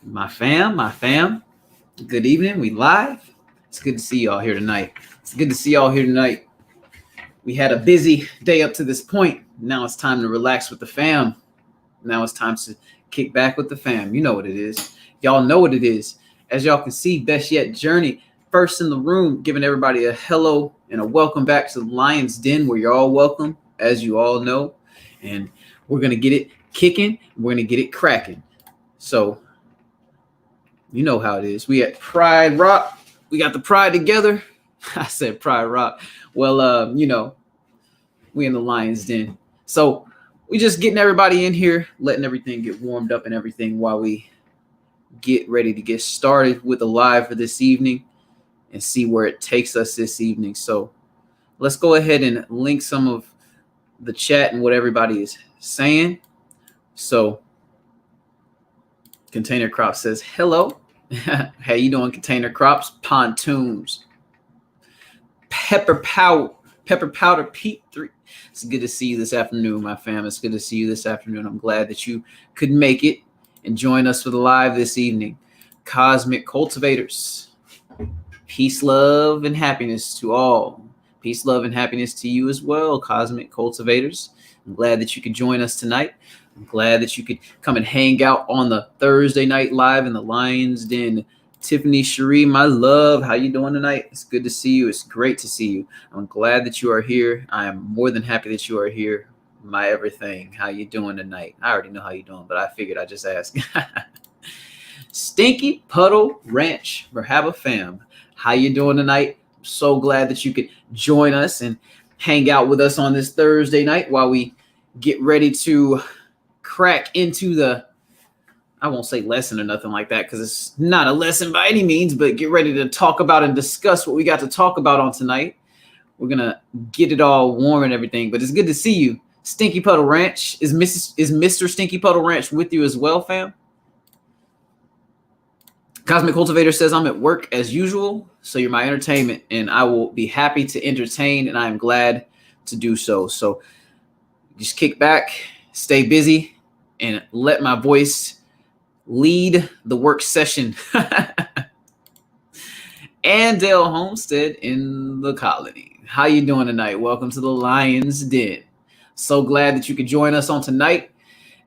My fam. Good evening. We live. It's good to see y'all here tonight. We had a busy day up to this point. Now it's time to relax with the fam. Now it's time to kick back with the fam. You know what it is. Y'all know what it is. As y'all can see, Best Yet Journey, first in the room, giving everybody a hello and a welcome back to the Lion's Den, where you're all welcome, as you all know. And we're going to get it kicking. We're going to get it cracking. So, you know how it is. We at Pride Rock. We got the Pride together. I said Pride Rock. Well, we in the Lion's Den. So we just getting everybody in here, letting everything get warmed up and everything while we get ready to get started with the live for this evening and see where it takes us this evening. So let's go ahead and link some of the chat and what everybody is saying. So Container Crop says, hello. How you doing, Container Crops? Pontoons. Pepper Powder Pete 3. It's good to see you this afternoon, my fam. It's good to see you this afternoon. I'm glad that you could make it and join us for the live this evening. Cosmic Cultivators. Peace, love, and happiness to all. Peace, love, and happiness to you as well, Cosmic Cultivators. I'm glad that you could join us tonight. I'm glad that you could come and hang out on the Thursday night live in the Lion's Den. Tiffany Cherie, my love, how you doing tonight? It's good to see you. It's great to see you. I'm glad that you are here. I am more than happy that you are here. My everything. How you doing tonight? I already know how you're doing, but I figured I'd just ask. Stinky Puddle Ranch, Merhaba fam. How you doing tonight? I'm so glad that you could join us and hang out with us on this Thursday night while we get ready to crack into the, I won't say lesson or nothing like that because it's not a lesson by any means, but get ready to talk about and discuss what we got to talk about on tonight. We're going to get it all warm and everything, but it's good to see you. Stinky Puddle Ranch. Is Mr. Stinky Puddle Ranch with you as well, fam? Cosmic Cultivator says, I'm at work as usual, so you're my entertainment, and I will be happy to entertain, and I am glad to do so. So just kick back, stay busy, and let my voice lead the work session. And Dale Homestead in the colony. How you doing tonight? Welcome to the Lion's Den. So glad that you could join us on tonight.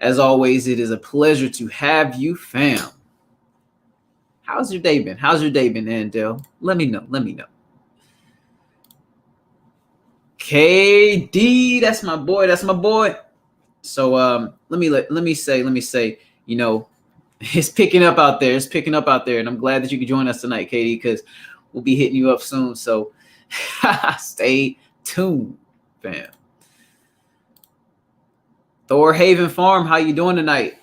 As always, it is a pleasure to have you, fam. How's your day been? Andale? Let me know. KD, that's my boy. So let me say, you know, it's picking up out there. And I'm glad that you could join us tonight, KD, because we'll be hitting you up soon. So stay tuned, fam. Thor Haven Farm, how you doing tonight?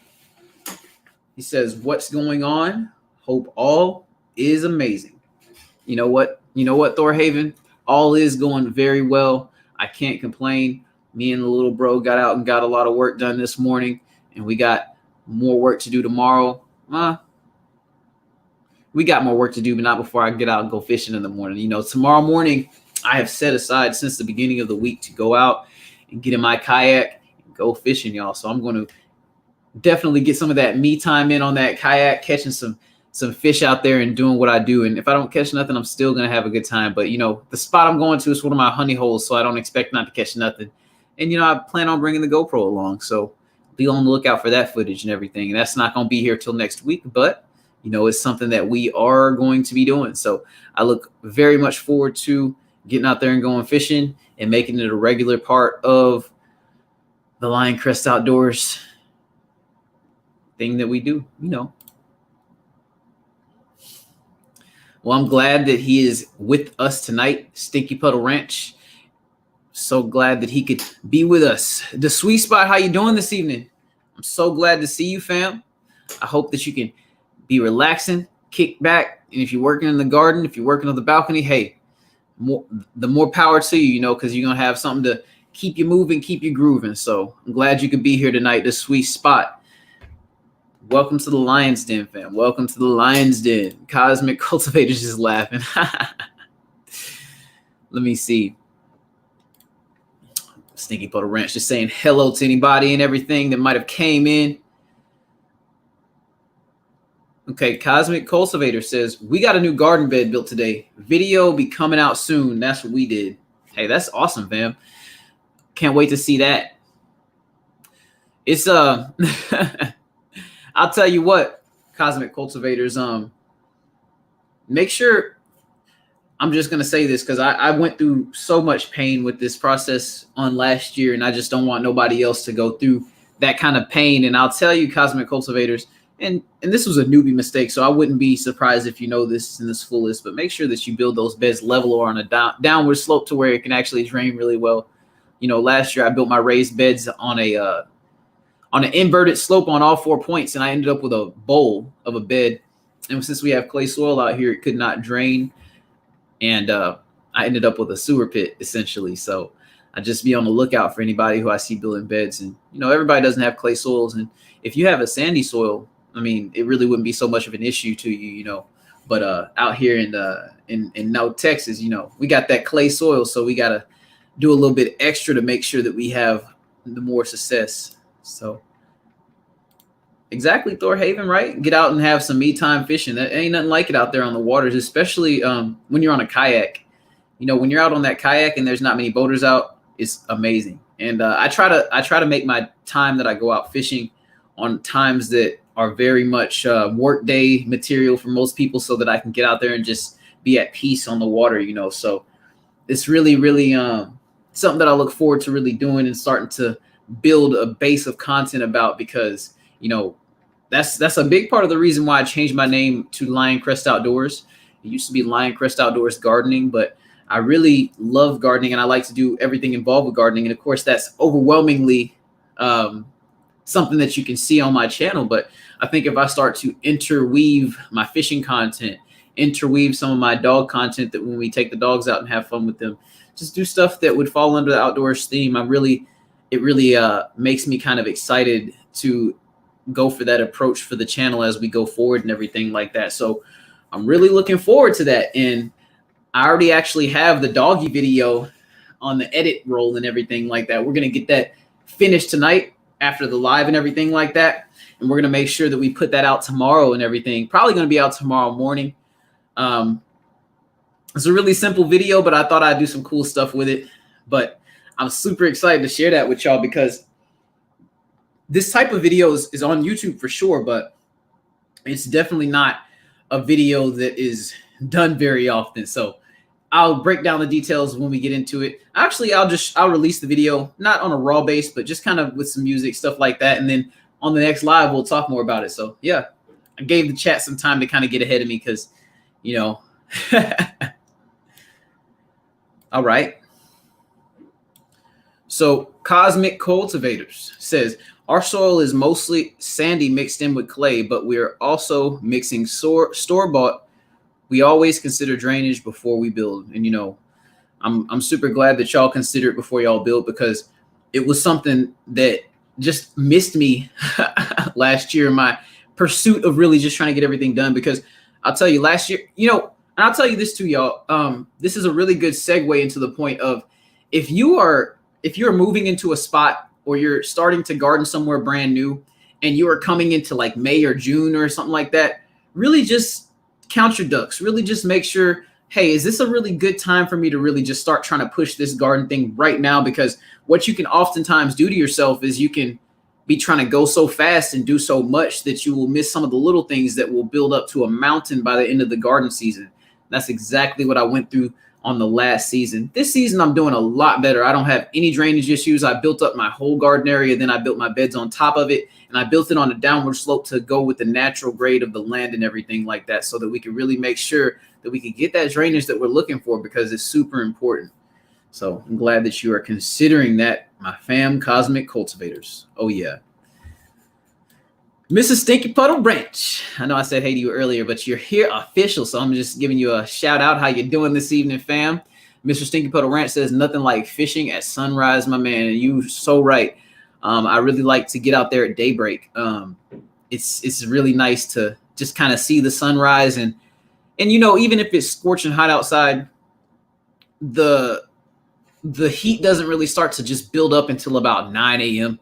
He says, what's going on? Hope all is amazing. You know what, Thor Haven? All is going very well. I can't complain. Me and the little bro got out and got a lot of work done this morning, and we got more work to do tomorrow. We got more work to do, but not before I get out and go fishing in the morning. You know, tomorrow morning, I have set aside since the beginning of the week to go out and get in my kayak and go fishing, y'all. So I'm going to definitely get some of that me time in on that kayak, catching some fish out there and doing what I do. And if I don't catch nothing, I'm still going to have a good time. But, you know, the spot I'm going to is one of my honey holes, so I don't expect not to catch nothing. And, you know, I plan on bringing the GoPro along. So be on the lookout for that footage and everything. And that's not going to be here till next week. But, you know, it's something that we are going to be doing. So I look very much forward to getting out there and going fishing and making it a regular part of the Lion Crest Outdoors thing that we do, you know. Well, I'm glad that he is with us tonight, Stinky Puddle Ranch. So glad that he could be with us. The Sweet Spot, how you doing this evening? I'm so glad to see you, fam. I hope that you can be relaxing, kick back, and if you're working in the garden, if you're working on the balcony, hey, the more power to you, you know, because you're going to have something to keep you moving, keep you grooving. So I'm glad you could be here tonight, the Sweet Spot. Welcome to the Lion's Den, fam. Welcome to the Lion's Den. Cosmic Cultivators is laughing. Let me see. Stinky Puddle Ranch just saying hello to anybody and everything that might have came in. Okay, Cosmic Cultivator says, we got a new garden bed built today. Video be coming out soon. That's what we did. Hey, that's awesome, fam. Can't wait to see that. It's I'll tell you what, Cosmic Cultivators, make sure, I'm just gonna say this because I went through so much pain with this process on last year, and I just don't want nobody else to go through that kind of pain. And I'll tell you, Cosmic Cultivators, and this was a newbie mistake, so I wouldn't be surprised if you know this in this fullest, but make sure that you build those beds level or on a downward slope to where it can actually drain really well. You know, last year I built my raised beds on an inverted slope on all 4 points, and I ended up with a bowl of a bed. And since we have clay soil out here, it could not drain, and I ended up with a sewer pit essentially. So I just be on the lookout for anybody who I see building beds. And you know, everybody doesn't have clay soils, and if you have a sandy soil, I mean, it really wouldn't be so much of an issue to you, you know. But out here in North Texas, you know, we got that clay soil, so we gotta do a little bit extra to make sure that we have the more success. So exactly, Thor Haven, right? Get out and have some me time fishing. That ain't nothing like it out there on the waters, especially when you're on a kayak. You know, when you're out on that kayak and there's not many boaters out, it's amazing. And I try to make my time that I go out fishing on times that are very much work day material for most people, so that I can get out there and just be at peace on the water, you know. So it's really, really something that I look forward to really doing and starting to build a base of content about, because, you know, that's a big part of the reason why I changed my name to Lion Crest Outdoors. It used to be Lion Crest Outdoors Gardening, but I really love gardening and I like to do everything involved with gardening. And of course, that's overwhelmingly something that you can see on my channel. But I think if I start to interweave my fishing content, interweave some of my dog content, that when we take the dogs out and have fun with them, just do stuff that would fall under the outdoors theme, it really makes me kind of excited to go for that approach for the channel as we go forward and everything like that. So I'm really looking forward to that. And I already actually have the doggy video on the edit roll and everything like that. We're going to get that finished tonight after the live and everything like that. And we're going to make sure that we put that out tomorrow and everything. Probably going to be out tomorrow morning. It's a really simple video, but I thought I'd do some cool stuff with it. But I'm super excited to share that with y'all, because this type of video is on YouTube for sure, but it's definitely not a video that is done very often. So I'll break down the details when we get into it. Actually, I'll release the video, not on a raw base, but just kind of with some music, stuff like that. And then on the next live, we'll talk more about it. So yeah, I gave the chat some time to kind of get ahead of me, because, you know, all right. So Cosmic Cultivators says, our soil is mostly sandy mixed in with clay, but we're also mixing store-bought. We always consider drainage before we build. And, you know, I'm super glad that y'all consider it before y'all build, because it was something that just missed me last year in my pursuit of really just trying to get everything done. Because I'll tell you, last year, you know, and I'll tell you this too, y'all. This is a really good segue into the point of, if you're moving into a spot, or you're starting to garden somewhere brand new, and you are coming into like May or June or something like that, really just count your ducks. Really just make sure, hey, is this a really good time for me to really just start trying to push this garden thing right now? Because what you can oftentimes do to yourself is you can be trying to go so fast and do so much that you will miss some of the little things that will build up to a mountain by the end of the garden season. That's exactly what I went through on the last season. This season, I'm doing a lot better. I don't have any drainage issues. I built up my whole garden area. Then I built my beds on top of it, and I built it on a downward slope to go with the natural grade of the land and everything like that, so that we could really make sure that we could get that drainage that we're looking for, because it's super important. So I'm glad that you are considering that, my fam Cosmic Cultivators. Oh yeah. Mrs. Stinky Puddle Branch. I know I said hey to you earlier, but you're here official, so I'm just giving you a shout out. How you doing this evening, fam? Mr. Stinky Puddle Ranch says, nothing like fishing at sunrise, my man. And you so right. I really like to get out there at daybreak. It's really nice to just kind of see the sunrise, and you know, even if it's scorching hot outside, the heat doesn't really start to just build up until about 9 a.m.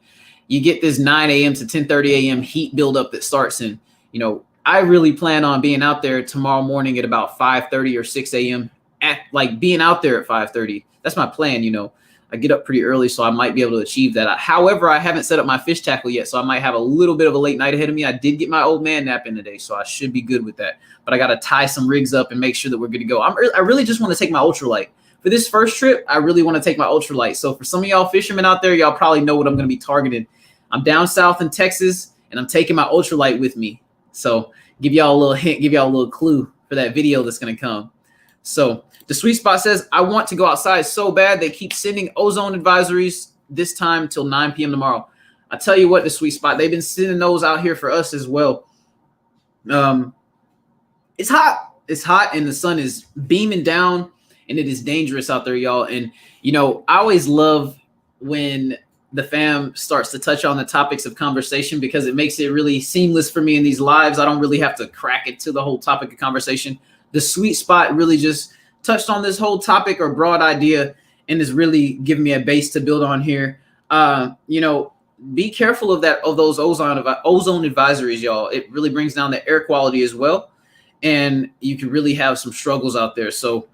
You get this 9 a.m. to 10:30 a.m. heat buildup that starts, and you know, I really plan on being out there tomorrow morning at about 5:30 or 6 a.m. at like being out there at 5:30. That's my plan. I get up pretty early, so I might be able to achieve that. However, I haven't set up my fish tackle yet, so I might have a little bit of a late night ahead of me. I did get my old man nap in today, so I should be good with that. But I got to tie some rigs up and make sure that we're good to go. I really just want to take my ultralight. For this first trip, I really want to take my ultralight. So for some of y'all fishermen out there, y'all probably know what I'm going to be targeting. I'm down south in Texas, and I'm taking my ultralight with me. So give y'all a little hint, give y'all a little clue for that video that's going to come. So the sweet spot says, I want to go outside so bad. They keep sending ozone advisories this time till 9 p.m. tomorrow. I tell you what, the sweet spot, they've been sending those out here for us as well. It's hot. It's hot, and the sun is beaming down, and it is dangerous out there, y'all. And, I always love when the fam starts to touch on the topics of conversation because it makes it really seamless for me in these lives. I don't really have to crack it to the whole topic of conversation. The sweet spot really just touched on this whole topic or broad idea and is really giving me a base to build on here. Be careful of those ozone advisories, y'all. It really brings down the air quality as well, and you can really have some struggles out there. So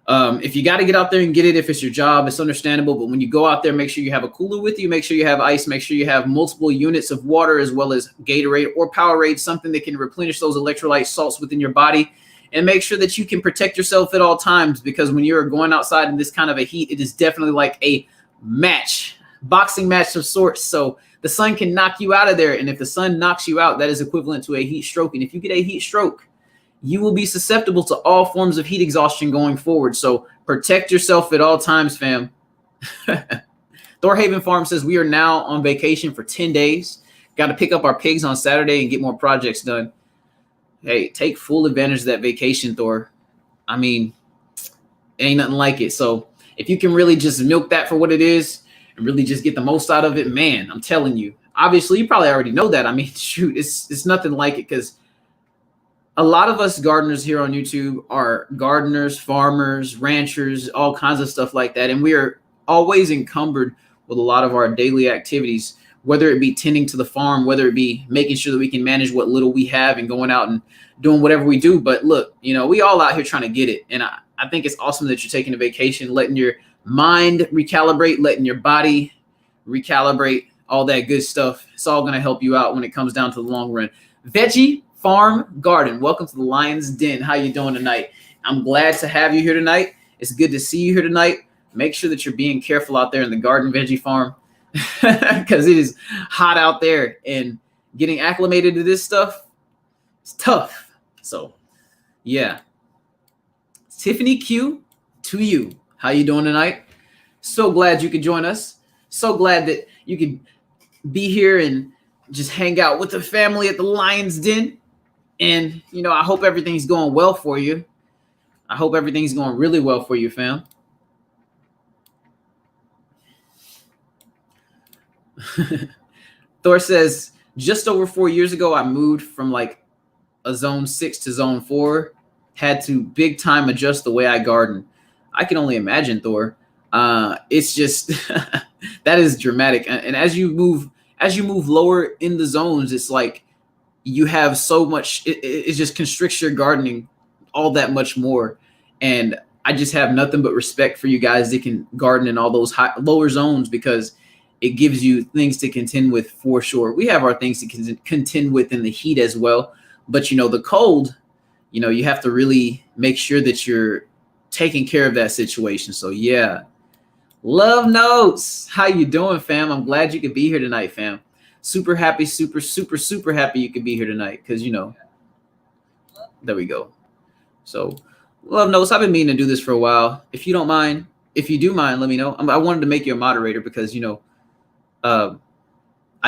if you got to get out there and get it, if it's your job, it's understandable. But when you go out there, make sure you have a cooler with you. Make sure you have ice. Make sure you have multiple units of water as well as Gatorade or Powerade, something that can replenish those electrolyte salts within your body. And make sure that you can protect yourself at all times, because when you're going outside in this kind of a heat, it is definitely like a boxing match of sorts. So the sun can knock you out of there. And if the sun knocks you out, that is equivalent to a heat stroke. And if you get a heat stroke, you will be susceptible to all forms of heat exhaustion going forward. So protect yourself at all times, fam. Thorhaven Farm says, we are now on vacation for 10 days. Got to pick up our pigs on Saturday and get more projects done. Hey, take full advantage of that vacation, Thor. I mean, ain't nothing like it. So if you can really just milk that for what it is and really just get the most out of it, man, I'm telling you. Obviously, you probably already know that. I mean, shoot, it's nothing like it, because a lot of us gardeners here on YouTube are gardeners, farmers, ranchers, all kinds of stuff like that. And we are always encumbered with a lot of our daily activities, whether it be tending to the farm, whether it be making sure that we can manage what little we have and going out and doing whatever we do. But look, we all out here trying to get it. And I think it's awesome that you're taking a vacation, letting your mind recalibrate, letting your body recalibrate, all that good stuff. It's all going to help you out when it comes down to the long run. Veggie Farm Garden, welcome to the Lion's Den. How you doing tonight? I'm glad to have you here tonight. It's good to see you here tonight. Make sure that you're being careful out there in the garden veggie farm, because it is hot out there, and getting acclimated to this stuff is tough. So yeah. Tiffany Q, to you. How you doing tonight? So glad you could join us. So glad that you could be here and just hang out with the family at the Lion's Den. And, I hope everything's going well for you. I hope everything's going really well for you, fam. Thor says, just over 4 years ago, I moved from like a zone 6 to zone 4. Had to big time adjust the way I garden. I can only imagine, Thor. It's just that is dramatic. And as you move lower in the zones, it's like you have so much. It just constricts your gardening all that much more. And I just have nothing but respect for you guys that can garden in all those lower zones, because it gives you things to contend with for sure. We have our things to contend with in the heat as well. But, the cold, you have to really make sure that you're taking care of that situation. So, yeah. Love Notes. How you doing, fam? I'm glad you could be here tonight, fam. Super happy, super, super, super happy you could be here tonight, because, there we go. So, Love Notes, I've been meaning to do this for a while. If you don't mind, if you do mind, let me know. I wanted to make you a moderator because, I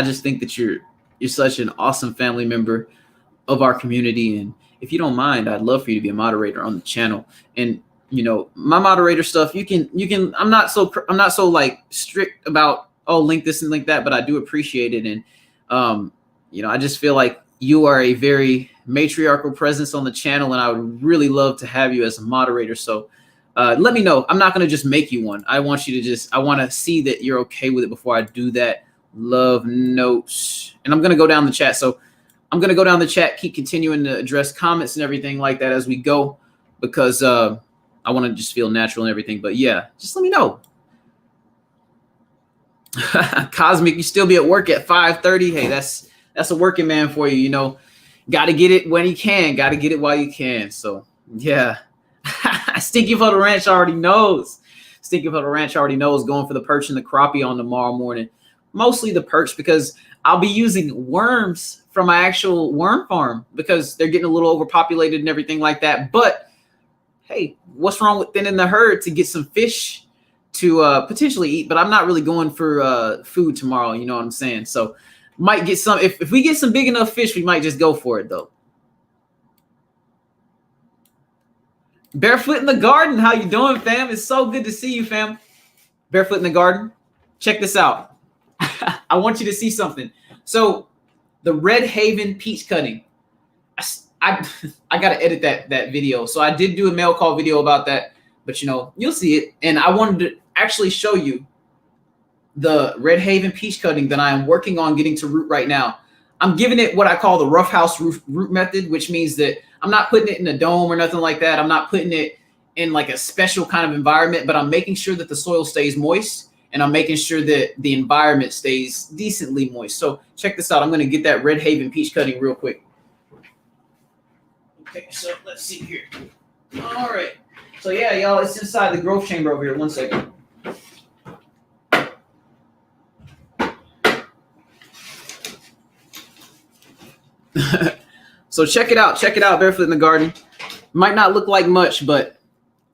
just think that you're such an awesome family member of our community. And if you don't mind, I'd love for you to be a moderator on the channel. And, my moderator stuff, you can, I'm not so like strict about, link this and link that, but I do appreciate it. And, I just feel like you are a very matriarchal presence on the channel, and I would really love to have you as a moderator. So let me know. I'm not going to just make you one. I want you to I want to see that you're okay with it before I do that. Love Notes. And I'm going to go down the chat. So I'm gonna go down the chat, keep continuing to address comments and everything like that as we go, because I want to just feel natural and everything. But yeah, just let me know. Cosmic, you still be at work at 5:30? Hey, that's a working man for you. You know, got to get it when you can. Got to get it while you can. So yeah, Stinky Puddle Ranch already knows. Stinky Puddle Ranch already knows. Going for the perch and the crappie on tomorrow morning. Mostly the perch, because I'll be using worms from my actual worm farm because they're getting a little overpopulated and everything like that. But hey, what's wrong with thinning the herd to get some fish to potentially eat? But I'm not really going for food tomorrow. You know what I'm saying? So might get some. If we get some big enough fish, we might just go for it though. Barefoot in the Garden, how you doing, fam? It's so good to see you, fam. Barefoot in the Garden. Check this out. I want you to see something. So the Red Haven peach cutting. I got to edit that video. So I did do a mail call video about that, but you know, you'll see it. And I wanted to actually show you the Red Haven peach cutting that I am working on getting to root right now. I'm giving it what I call the rough house root method, which means that I'm not putting it in a dome or nothing like that. I'm not putting it in like a special kind of environment, but I'm making sure that the soil stays moist and I'm making sure that the environment stays decently moist. So check this out. I'm going to get that Red Haven peach cutting real quick. Okay, so let's see here. All right. So yeah, y'all, it's inside the growth chamber over here. 1 second. So check it out. Check it out, Barefoot in the Garden. Might not look like much, but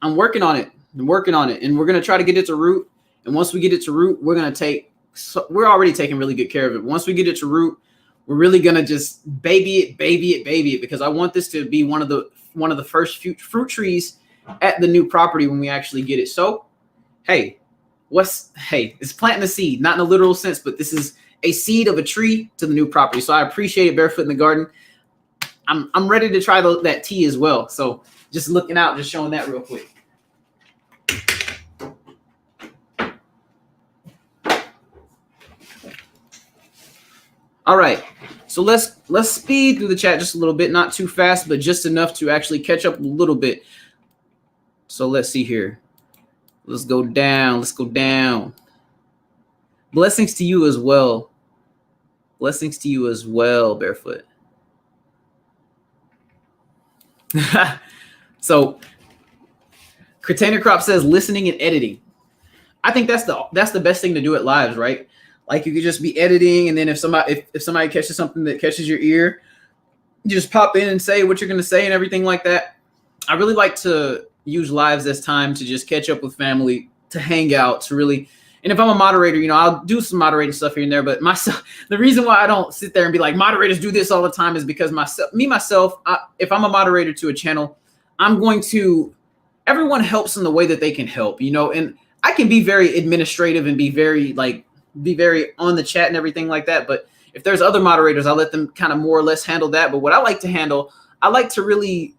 I'm working on it. And we're going to try to get it to root. And once we get it to root, we're already taking really good care of it. Once we get it to root, we're really going to just baby it, because I want this to be one of the first fruit trees at the new property when we actually get it. So, hey, it's planting a seed, not in a literal sense, but this is a seed of a tree to the new property. So I appreciate it, Barefoot in the Garden. I'm ready to try that tea as well. So just looking out, just showing that real quick. All right, so let's speed through the chat just a little bit, not too fast, but just enough to actually catch up a little bit. So let's see here. Let's go down. Let's go down. Blessings to you as well. Blessings to you as well, Barefoot. So Container Crop says listening and editing. I think that's the best thing to do at lives, right? Like you could just be editing, and then if somebody catches something that catches your ear, you just pop in and say what you're going to say and everything like that. I really like to use lives as time to just catch up with family, to hang out, to really. And if I'm a moderator, you know, I'll do some moderating stuff here and there. But the reason why I don't sit there and be like, moderators do this all the time is because myself, if I'm a moderator to a channel, I'm going to. Everyone helps in the way that they can help, you know, and I can be very administrative and be very on the chat and everything like that. But if there's other moderators, I'll let them kind of more or less handle that. But what I like to handle, I like to really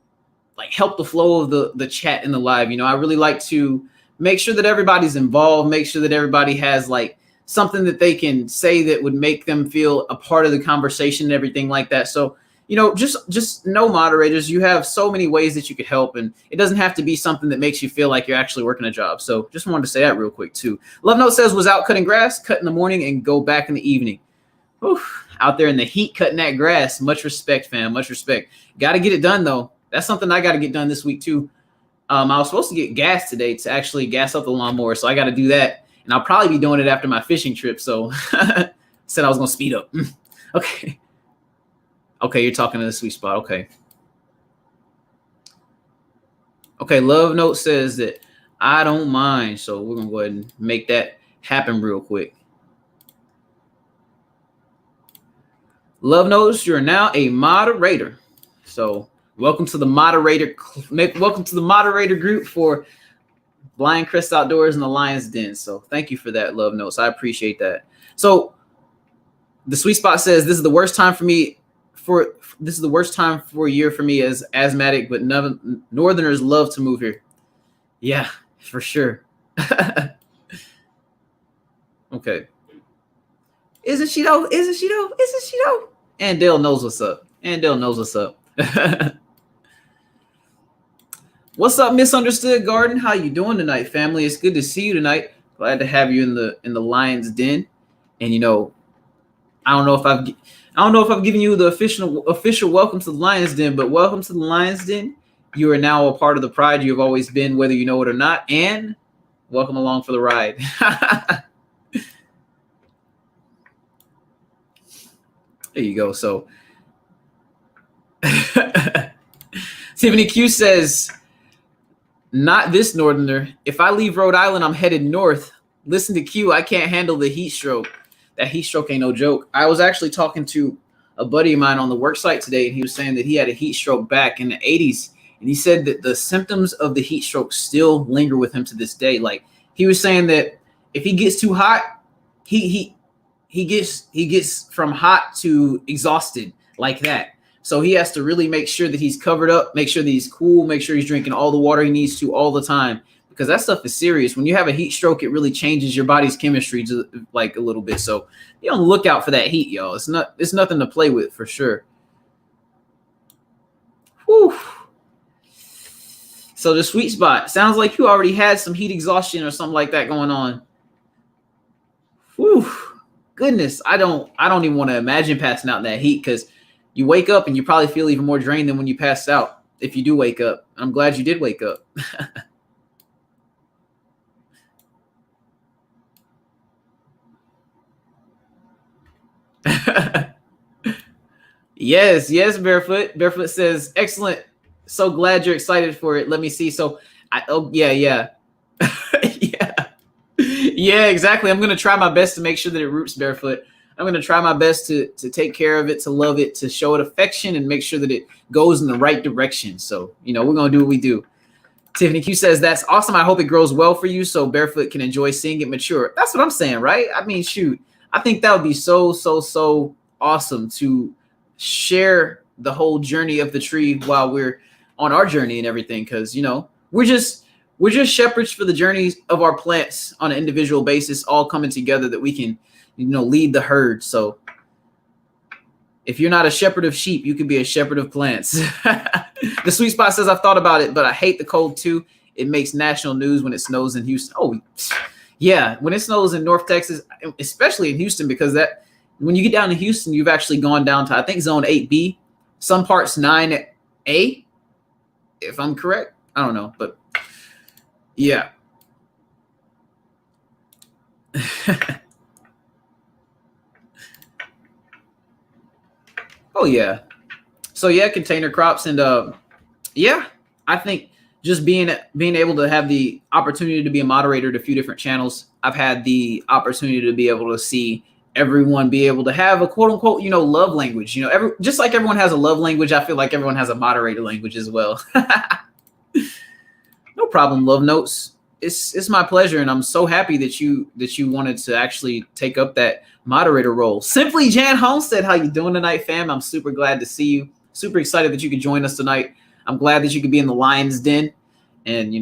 like help the flow of the chat in the live. You know, I really like to make sure that everybody's involved, make sure that everybody has like something that they can say that would make them feel a part of the conversation and everything like that. So, you know, just know, moderators, you have so many ways that you could help, and it doesn't have to be something that makes you feel like you're actually working a job. So just wanted to say that real quick too. Love Note says was out cutting grass, cut in the morning and go back in the evening. Oof, out there in the heat cutting that grass. Much respect, fam. Much respect. Got to get it done though. That's something I got to get done this week too. I was supposed to get gas today to actually gas up the lawnmower, so I got to do that, and I'll probably be doing it after my fishing trip. So said I was gonna speed up. Okay. Okay, you're talking to the sweet spot. Okay. Okay, Love Note says that I don't mind, so we're gonna go ahead and make that happen real quick. Love Notes, you're now a moderator. So welcome to the moderator group for Blind Crest Outdoors and the Lion's Den. So thank you for that, Love Notes. I appreciate that. So the sweet spot says this is the worst time for a year for me as asthmatic, but Northerners love to move here. Yeah, for sure. Okay. Isn't she though? And Dale knows what's up. And Dale knows what's up. What's up, Misunderstood Garden? How you doing tonight, family? It's good to see you tonight. Glad to have you in the Lion's Den. And you know, I don't know if I've given you the official welcome to the Lion's Den, but welcome to the Lion's Den. You are now a part of the pride you have always been, whether you know it or not, and welcome along for the ride. There you go. So Tiffany Q says, not this northerner. If I leave Rhode Island, I'm headed north. Listen to Q. I can't handle the heat stroke. That heat stroke ain't no joke. I was actually talking to a buddy of mine on the work site today, and he was saying that he had a heat stroke back in the 80s. And he said that the symptoms of the heat stroke still linger with him to this day. Like, he was saying that if he gets too hot, he gets from hot to exhausted like that. So he has to really make sure that he's covered up, make sure that he's cool, make sure he's drinking all the water he needs to all the time, because that stuff is serious. When you have a heat stroke, it really changes your body's chemistry like a little bit. So be on the lookout for that heat, y'all. It's nothing to play with for sure. Whew. So the sweet spot sounds like you already had some heat exhaustion or something like that going on. Whew. Goodness, I don't even want to imagine passing out in that heat, because you wake up and you probably feel even more drained than when you passed out. If you do wake up, I'm glad you did wake up. Yes, Barefoot. Barefoot says, excellent. So glad you're excited for it. Let me see. So, yeah. yeah, exactly. I'm going to try my best to make sure that it roots, Barefoot. I'm going to try my best to take care of it, to love it, to show it affection, and make sure that it goes in the right direction. So, we're going to do what we do. Tiffany Q says, that's awesome. I hope it grows well for you so Barefoot can enjoy seeing it mature. That's what I'm saying, right? I mean, shoot, I think that would be so awesome to share the whole journey of the tree while we're on our journey and everything, because, we're just shepherds for the journeys of our plants on an individual basis, all coming together that we can, lead the herd. So if you're not a shepherd of sheep, you can be a shepherd of plants. The sweet spot says, I've thought about it, but I hate the cold too. It makes national news when it snows in Houston. Oh, yeah. When it snows in North Texas, especially in Houston, because when you get down to Houston, you've actually gone down to, I think, zone 8B, some parts 9A, if I'm correct. I don't know, but yeah. Oh yeah. So yeah, container crops, and yeah, I think just being able to have the opportunity to be a moderator to a few different channels, I've had the opportunity to be able to see everyone be able to have a quote unquote, love language. Just like everyone has a love language, I feel like everyone has a moderator language as well. No problem, Love Notes. It's my pleasure, and I'm so happy that you wanted to actually take up that moderator role. Simply Jan Homestead, how you doing tonight, fam? I'm super glad to see you. Super excited that you could join us tonight. I'm glad that you could be in the Lion's Den, and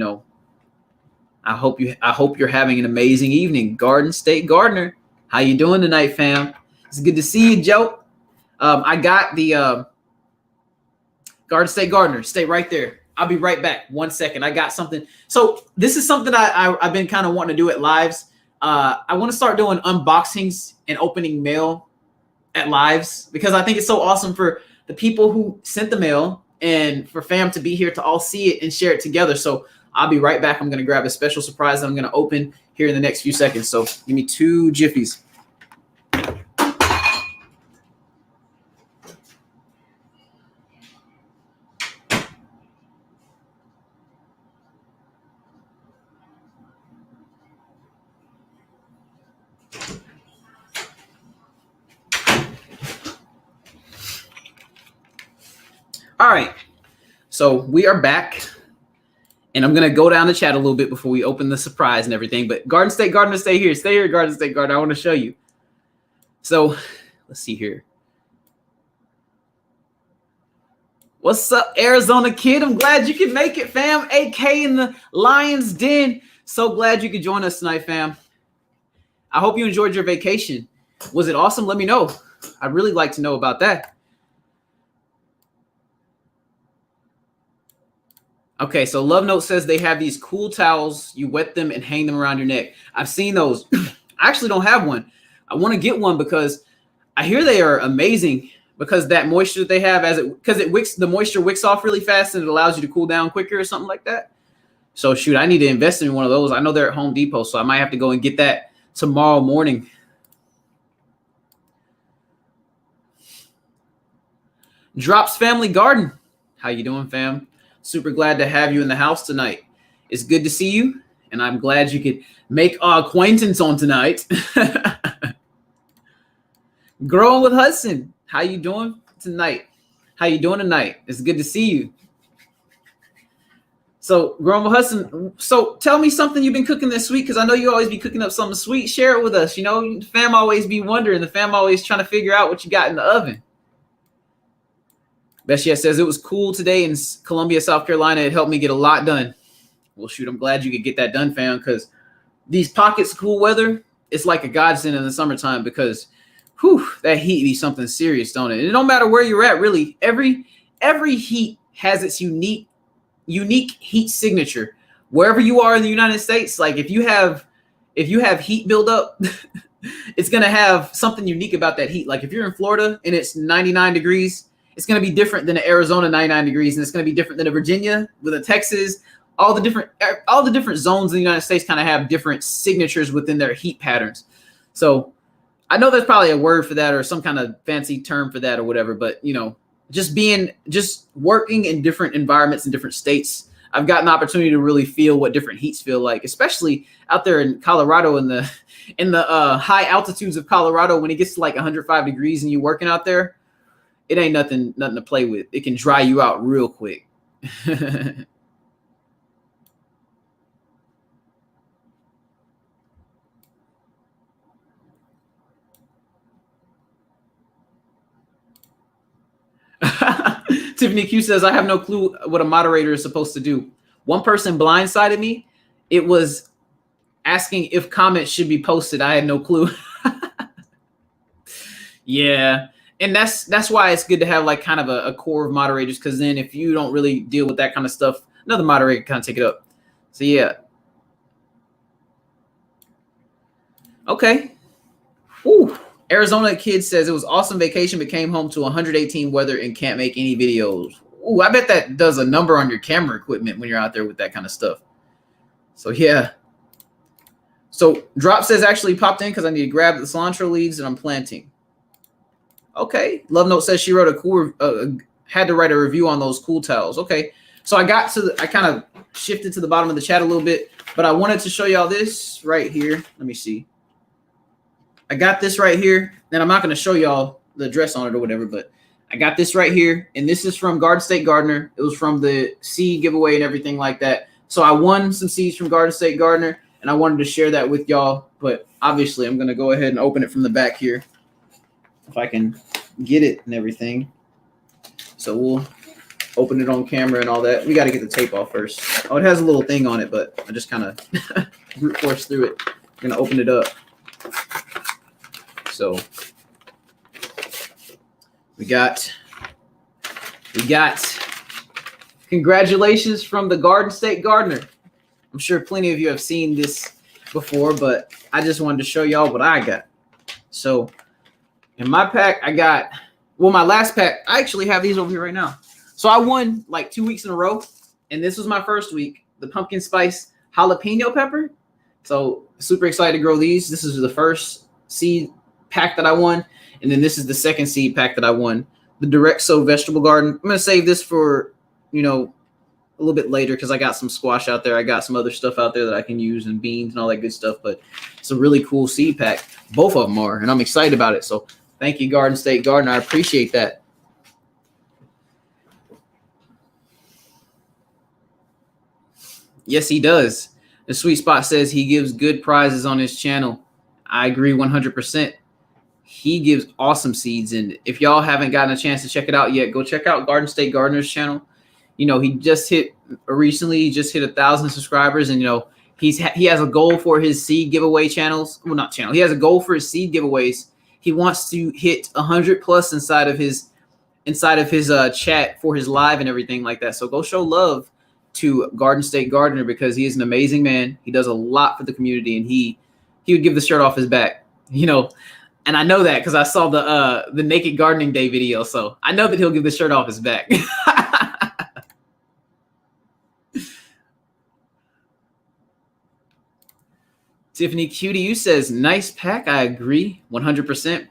I hope you're having an amazing evening. Garden State Gardener, how you doing tonight, fam? It's good to see you, Joe. I got the Garden State Gardener. Stay right there. I'll be right back. 1 second. I got something. So this is something I've been kind of wanting to do at lives. I want to start doing unboxings and opening mail at lives, because I think it's so awesome for the people who sent the mail and for fam to be here to all see it and share it together. So I'll be right back. I'm going to grab a special surprise that I'm going to open here in the next few seconds. So give me 2 jiffies. All right, so we are back, and I'm going to go down the chat a little bit before we open the surprise and everything. But Garden State Gardener, stay here. Stay here, Garden State Gardener. I want to show you. So let's see here. What's up, Arizona Kid? I'm glad you can make it, fam. AK in the Lion's Den. So glad you could join us tonight, fam. I hope you enjoyed your vacation. Was it awesome? Let me know. I'd really like to know about that. Okay, so Love Note says they have these cool towels. You wet them and hang them around your neck. I've seen those. I actually don't have one. I want to get one because I hear they are amazing because that moisture that they have because it wicks the moisture wicks off really fast and it allows you to cool down quicker or something like that. So shoot, I need to invest in one of those. I know they're at Home Depot, so I might have to go and get that tomorrow morning. Drops Family Garden. How you doing, fam? Super glad to have you in the house tonight. It's good to see you, and I'm glad you could make our acquaintance on tonight. Growing with Hudson. How you doing tonight? How you doing tonight? It's good to see you. So, Growing with Hudson, so tell me something you've been cooking this week, because I know you always be cooking up something sweet. Share it with us. You know, the fam always be wondering. The fam always trying to figure out what you got in the oven. Best Yet says it was cool today in Columbia, South Carolina. It helped me get a lot done. Well, shoot, I'm glad you could get that done, fam, because these pockets of cool weather, it's like a godsend in the summertime because that heat be something serious, don't it? And it don't matter where you're at, really. Every heat has its unique heat signature. Wherever you are in the United States, like if you have heat buildup, it's gonna have something unique about that heat. Like if you're in Florida and it's 99 degrees, it's gonna be different than Arizona 99 degrees, and it's gonna be different than a Virginia with a Texas. All the different zones in the United States kind of have different signatures within their heat patterns. So I know there's probably a word for that or some kind of fancy term for that or whatever, but you know, just working in different environments in different states, I've got an opportunity to really feel what different heats feel like, especially out there in Colorado in the high altitudes of Colorado. When it gets to like 105 degrees and you're working out there, it ain't nothing to play with. It can dry you out real quick. Tiffany Q says, I have no clue what a moderator is supposed to do. One person blindsided me. It was asking if comments should be posted. I had no clue. Yeah. And that's why it's good to have like kind of a core of moderators, because then if you don't really deal with that kind of stuff, another moderator can kind of take it up. So yeah. Okay. Ooh. Arizona kid says it was awesome vacation, but came home to 118 weather and can't make any videos. Ooh, I bet that does a number on your camera equipment when you're out there with that kind of stuff. So yeah. So Drop says actually popped in because I need to grab the cilantro leaves and I'm planting. Okay. Love Note says she wrote a cool, had to write a review on those cool towels. Okay. So I kind of shifted to the bottom of the chat a little bit, but I wanted to show y'all this right here. Let me see. I got this right here, and I'm not going to show y'all the address on it or whatever, but I got this right here, and this is from Garden State Gardener. It was from the seed giveaway and everything like that. So I won some seeds from Garden State Gardener, and I wanted to share that with y'all, but obviously I'm going to go ahead and open it from the back here if I can get it and everything. So we'll open it on camera and all that. We got to get the tape off first. Oh, it has a little thing on it, but I just kind of brute force through it. I'm going to open it up. So we got congratulations from the Garden State Gardener. I'm sure plenty of you have seen this before, but I just wanted to show y'all what I got. So in my pack, my last pack, I actually have these over here right now. So I won like 2 weeks in a row, and this was my first week, the pumpkin spice jalapeno pepper. So super excited to grow these. This is the first seed pack that I won, and then this is the second seed pack that I won, the Direct Sow vegetable garden. I'm going to save this for, a little bit later because I got some squash out there. I got some other stuff out there that I can use and beans and all that good stuff, but it's a really cool seed pack. Both of them are, and I'm excited about it. So thank you, Garden State Gardener. I appreciate that. Yes, he does. The Sweet Spot says he gives good prizes on his channel. I agree 100%. He gives awesome seeds, and if y'all haven't gotten a chance to check it out yet, go check out Garden State Gardener's channel. He just hit 1,000 subscribers, and he has a goal for his seed giveaway channels. Well, not channel. He has a goal for his seed giveaways. He wants to hit 100 plus inside of his chat for his live and everything like that. So go show love to Garden State Gardener because he is an amazing man. He does a lot for the community, and he would give the shirt off his back, you know. And I know that because I saw the Naked Gardening Day video, so I know that he'll give the shirt off his back. Tiffany QDU says, nice pack. I agree 100%.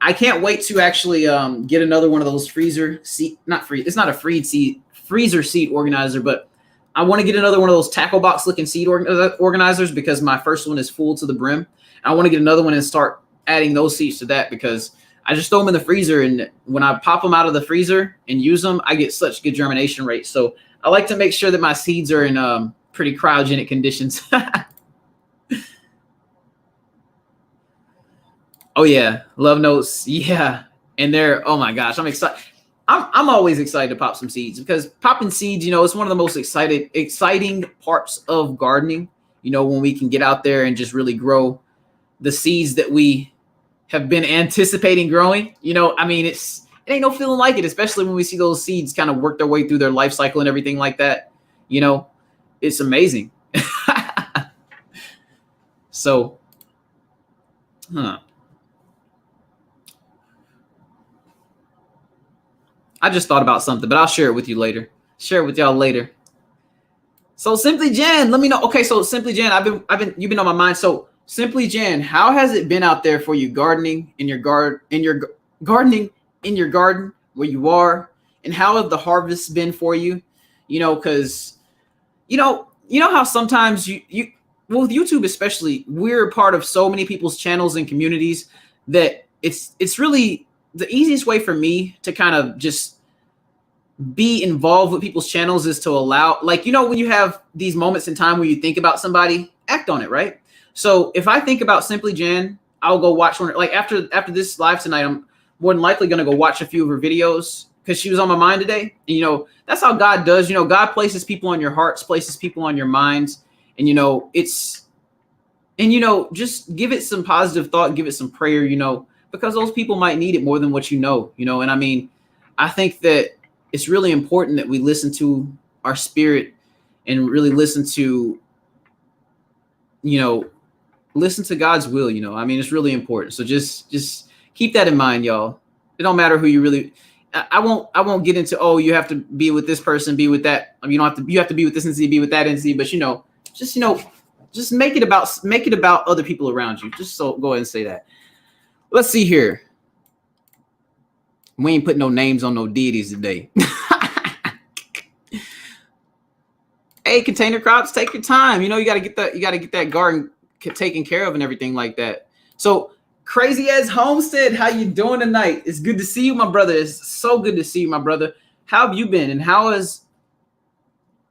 I can't wait to actually get another one of those freezer seat, it's not a freezer seat organizer, but I want to get another one of those tackle box looking seat organizers because my first one is full to the brim. I want to get another one and start adding those seats to that because I just throw them in the freezer, and when I pop them out of the freezer and use them, I get such good germination rates. So I like to make sure that my seeds are in pretty cryogenic conditions. Oh yeah, love notes. Yeah, and they're, oh my gosh, I'm excited. I'm always excited to pop some seeds because popping seeds, you know, it's one of the most exciting parts of gardening. You know, when we can get out there and just really grow the seeds that we have been anticipating growing. You know, I mean, it ain't no feeling like it, especially when we see those seeds kind of work their way through their life cycle and everything like that. You know, it's amazing. So, I just thought about something, but I'll share it with you later. Share it with y'all later. So Simply Jan, let me know. Okay, so Simply Jan, you've been on my mind. So Simply Jan, how has it been out there for you gardening in your gardening in your garden where you are, and how have the harvests been for you? You know, because you know how sometimes you well, with YouTube especially, we're a part of so many people's channels and communities that it's really the easiest way for me to kind of just be involved with people's channels is to allow, like, you know, when you have these moments in time where you think about somebody, act on it, right? So if I think about Simply Jan, I'll go watch one. Like after this live tonight, I'm more than likely going to go watch a few of her videos because she was on my mind today. And, you know, that's how God does. You know, God places people on your hearts, places people on your minds. And, you know, just give it some positive thought, give it some prayer, you know, because those people might need it more than what you know. And I mean, I think that it's really important that we listen to our spirit and really listen to God's will. I mean, it's really important. So just keep that in mind, y'all. It don't matter who you really, I won't get into, oh, you have to be with this person, be with that. I mean, you have to be with this entity, be with that entity, but just make it about other people around you. Just so go ahead and say that. Let's see here. We ain't putting no names on no deities today. Hey, container crops, take your time. You got to get that garden taken care of and everything like that. So Crazy as Homestead, how you doing tonight? It's good to see you, my brother. It's so good to see you, my brother. How have you been? And how has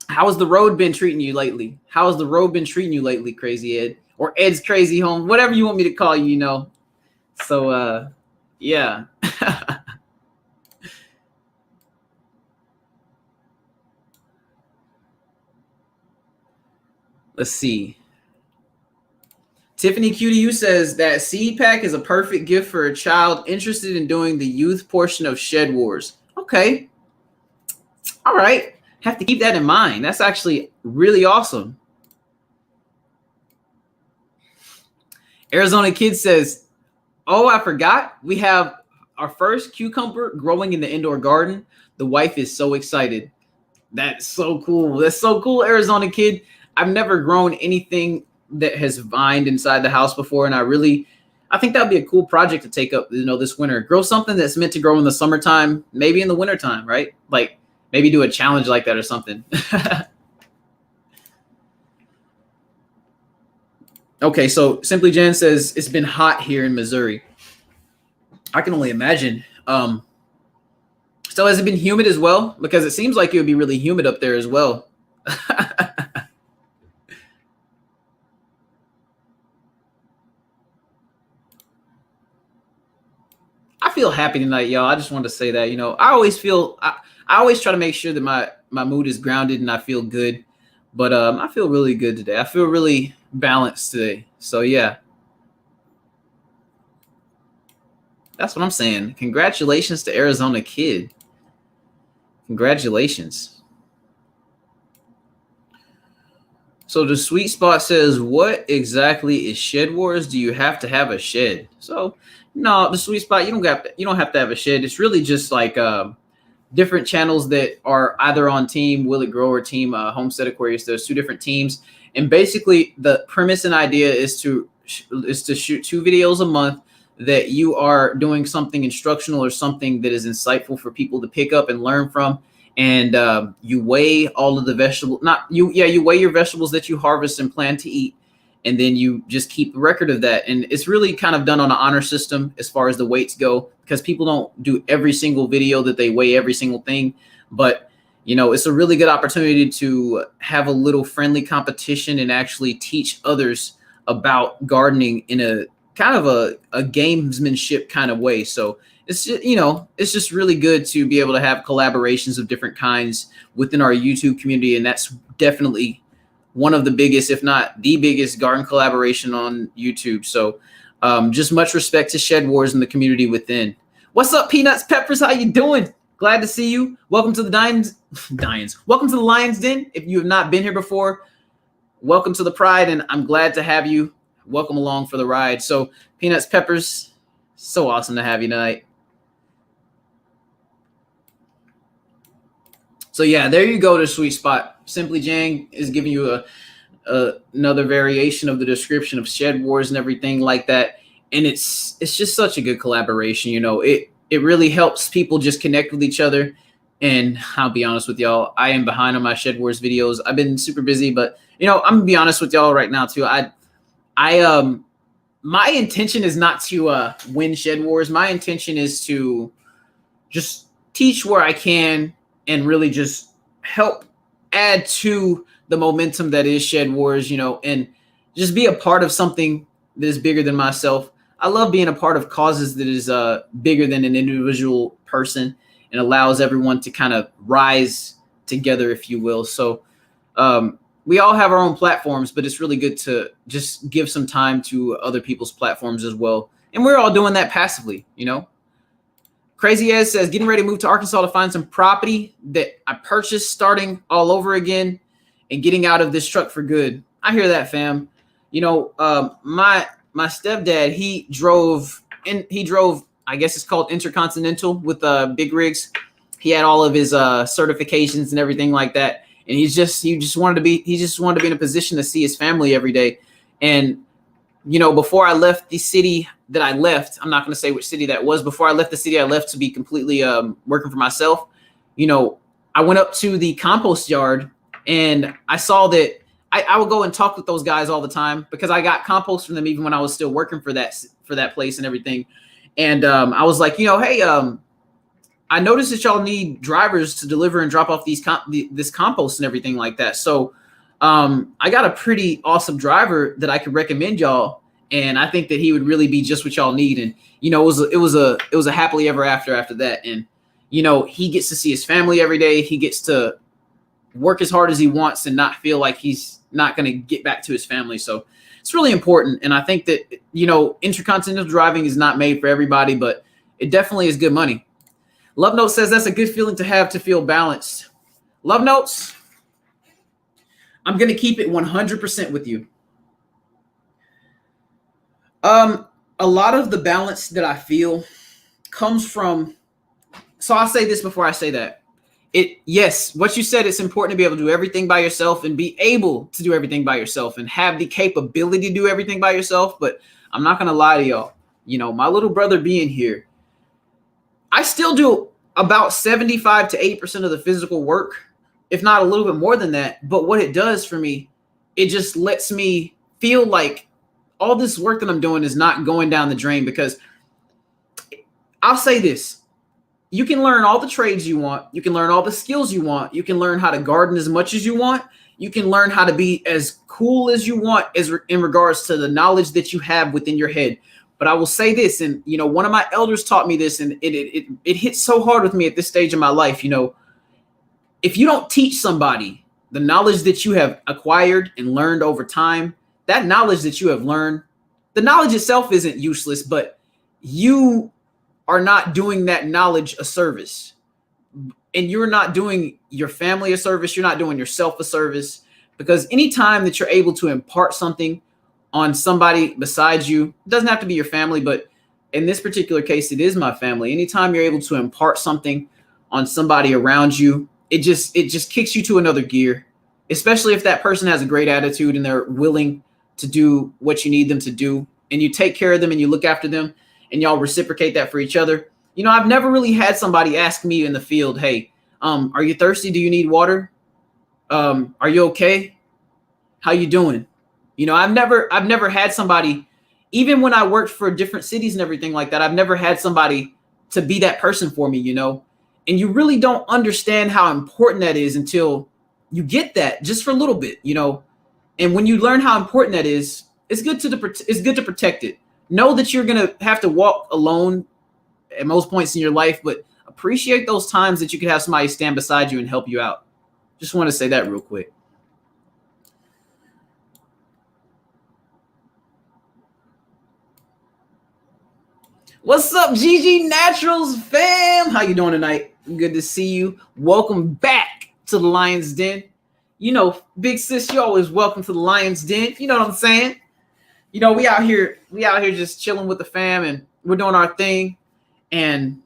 the road been treating you lately? How has the road been treating you lately, Crazy Ed? Or Ed's Crazy Home, whatever you want me to call you, So, yeah. Let's see. Tiffany QDU says that seed pack is a perfect gift for a child interested in doing the youth portion of Shed Wars. Okay. All right. Have to keep that in mind. That's actually really awesome. Arizona Kid says, oh, I forgot. We have our first cucumber growing in the indoor garden. The wife is so excited. That's so cool. That's so cool, Arizona Kid. I've never grown anything that has vined inside the house before, and I think that'd be a cool project to take up, this winter. Grow something that's meant to grow in the summertime, maybe in the wintertime, right? Like maybe do a challenge like that or something. Okay, so Simply Jen says it's been hot here in Missouri. I can only imagine. So has it been humid as well? Because it seems like it would be really humid up there as well. I feel happy tonight, y'all. I just wanted to say that, I always try to make sure that my mood is grounded and I feel good. But I feel really good today. I feel really balanced today. So yeah. That's what I'm saying. Congratulations to Arizona Kid. Congratulations. So the sweet spot says, what exactly is Shed Wars? Do you have to have a shed? So no, the sweet spot, you don't have to have a shed. It's really just like different channels that are either on team Will It Grow or team Homestead Aquarius. There's two different teams, and basically the premise and idea is to shoot 2 videos a month that you are doing something instructional or something that is insightful for people to pick up and learn from. And you weigh all of the vegetables, you weigh your vegetables that you harvest and plan to eat, and then you just keep a record of that. And it's really kind of done on an honor system as far as the weights go, because people don't do every single video that they weigh every single thing. But it's a really good opportunity to have a little friendly competition and actually teach others about gardening in a kind of a gamesmanship kind of way. So it's just, it's just really good to be able to have collaborations of different kinds within our YouTube community. And that's definitely one of the biggest, if not the biggest, garden collaboration on YouTube. So just much respect to Shed Wars and the community within. What's up, Peanuts Peppers? How you doing? Glad to see you. Welcome to the Welcome to the Lion's Den. If you have not been here before, welcome to the Pride, and I'm glad to have you. Welcome along for the ride. So Peanuts Peppers, so awesome to have you tonight. So yeah, there you go, the sweet spot. Simply Jang is giving you another variation of the description of Shed Wars and everything like that. And it's just such a good collaboration. It really helps people just connect with each other. And I'll be honest with y'all, I am behind on my Shed Wars videos. I've been super busy, but I'm gonna be honest with y'all right now too. My intention is not to win Shed Wars. My intention is to just teach where I can and really just help add to the momentum that is Shed Wars, and just be a part of something that is bigger than myself. I love being a part of causes that is bigger than an individual person and allows everyone to kind of rise together, if you will. So we all have our own platforms, but it's really good to just give some time to other people's platforms as well. And we're all doing that passively, Crazy Ed says, getting ready to move to Arkansas to find some property that I purchased, starting all over again and getting out of this truck for good. I hear that, fam. My stepdad, he drove, I guess it's called Intercontinental with big rigs. He had all of his certifications and everything like that. And he just wanted to be in a position to see his family every day. And before I left the city that I left, I'm not going to say which city that was. Before I left the city I left to be completely working for myself, I went up to the compost yard and I saw that I would go and talk with those guys all the time because I got compost from them even when I was still working for that place and everything. And I was like, hey, I noticed that y'all need drivers to deliver and drop off this compost and everything like that. So I got a pretty awesome driver that I could recommend y'all, and I think that he would really be just what y'all need. And it was a happily ever after that. And he gets to see his family every day. He gets to work as hard as he wants and not feel like he's not going to get back to his family. So it's really important. And I think that intercontinental driving is not made for everybody, but it definitely is good money. Love Note says that's a good feeling to have, to feel balanced. Love Notes, I'm going to keep it 100% with you. A lot of the balance that I feel comes from, so I'll say this before I say that. Yes, what you said, it's important to be able to do everything by yourself and be able to do everything by yourself and have the capability to do everything by yourself. But I'm not going to lie to y'all. My little brother being here, I still do about 75 to 80% of the physical work, if not a little bit more than that. But what it does for me, it just lets me feel like all this work that I'm doing is not going down the drain. Because I'll say this, you can learn all the trades you want. You can learn all the skills you want. You can learn how to garden as much as you want. You can learn how to be as cool as you want in regards to the knowledge that you have within your head. But I will say this, and one of my elders taught me this, and it hits so hard with me at this stage of my life. If you don't teach somebody the knowledge that you have acquired and learned over time, that knowledge that you have learned, the knowledge itself isn't useless, but you are not doing that knowledge a service. And you're not doing your family a service. You're not doing yourself a service, because anytime that you're able to impart something on somebody besides you, it doesn't have to be your family, but in this particular case, it is my family. Anytime you're able to impart something on somebody around you, it just kicks you to another gear, especially if that person has a great attitude and they're willing to do what you need them to do, and you take care of them and you look after them and y'all reciprocate that for each other. I've never really had somebody ask me in the field, hey, are you thirsty? Do you need water? Are you okay? How you doing? I've never had somebody, even when I worked for different cities and everything like that, I've never had somebody to be that person for me, and you really don't understand how important that is until you get that just for a little bit, and when you learn how important that is, it's good to protect it. Know that you're going to have to walk alone at most points in your life, but appreciate those times that you can have somebody stand beside you and help you out. Just want to say that real quick. What's up, GG Naturals fam? How you doing tonight? Good to see you. Welcome back to the Lion's Den. Big sis, you're always welcome to the Lion's Den. You know what I'm saying? We out here just chilling with the fam, and we're doing our thing, and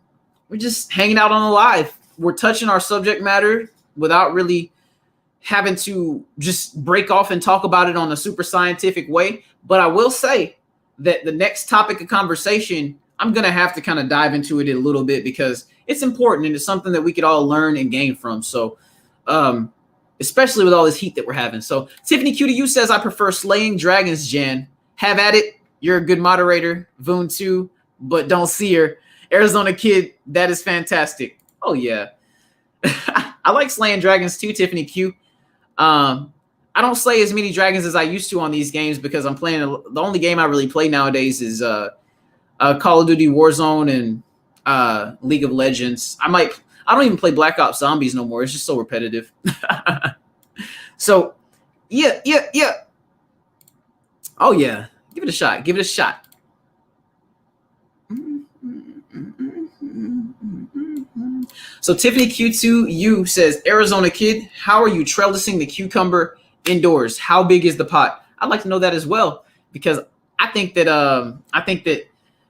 we're just hanging out on the live. We're touching our subject matter without really having to just break off and talk about it on a super scientific way. But I will say that the next topic of conversation, I'm going to have to kind of dive into it a little bit because it's important and it's something that we could all learn and gain from. So, especially with all this heat that we're having. So Tiffany QTU says, I prefer slaying dragons, Jan. Have at it. You're a good moderator. Voon too, but don't see her. Arizona Kid, that is fantastic. Oh, yeah. I like slaying dragons too, Tiffany Q. I don't slay as many dragons as I used to on these games because I'm playing. The only game I really play nowadays is Call of Duty Warzone and League of Legends. I don't even play Black Ops Zombies no more. It's just so repetitive. So, yeah. Oh, yeah. Give it a shot. Give it a shot. So Tiffany Q2U says, Arizona Kid, how are you trellising the cucumber indoors? How big is the pot? I'd like to know that as well, because I think that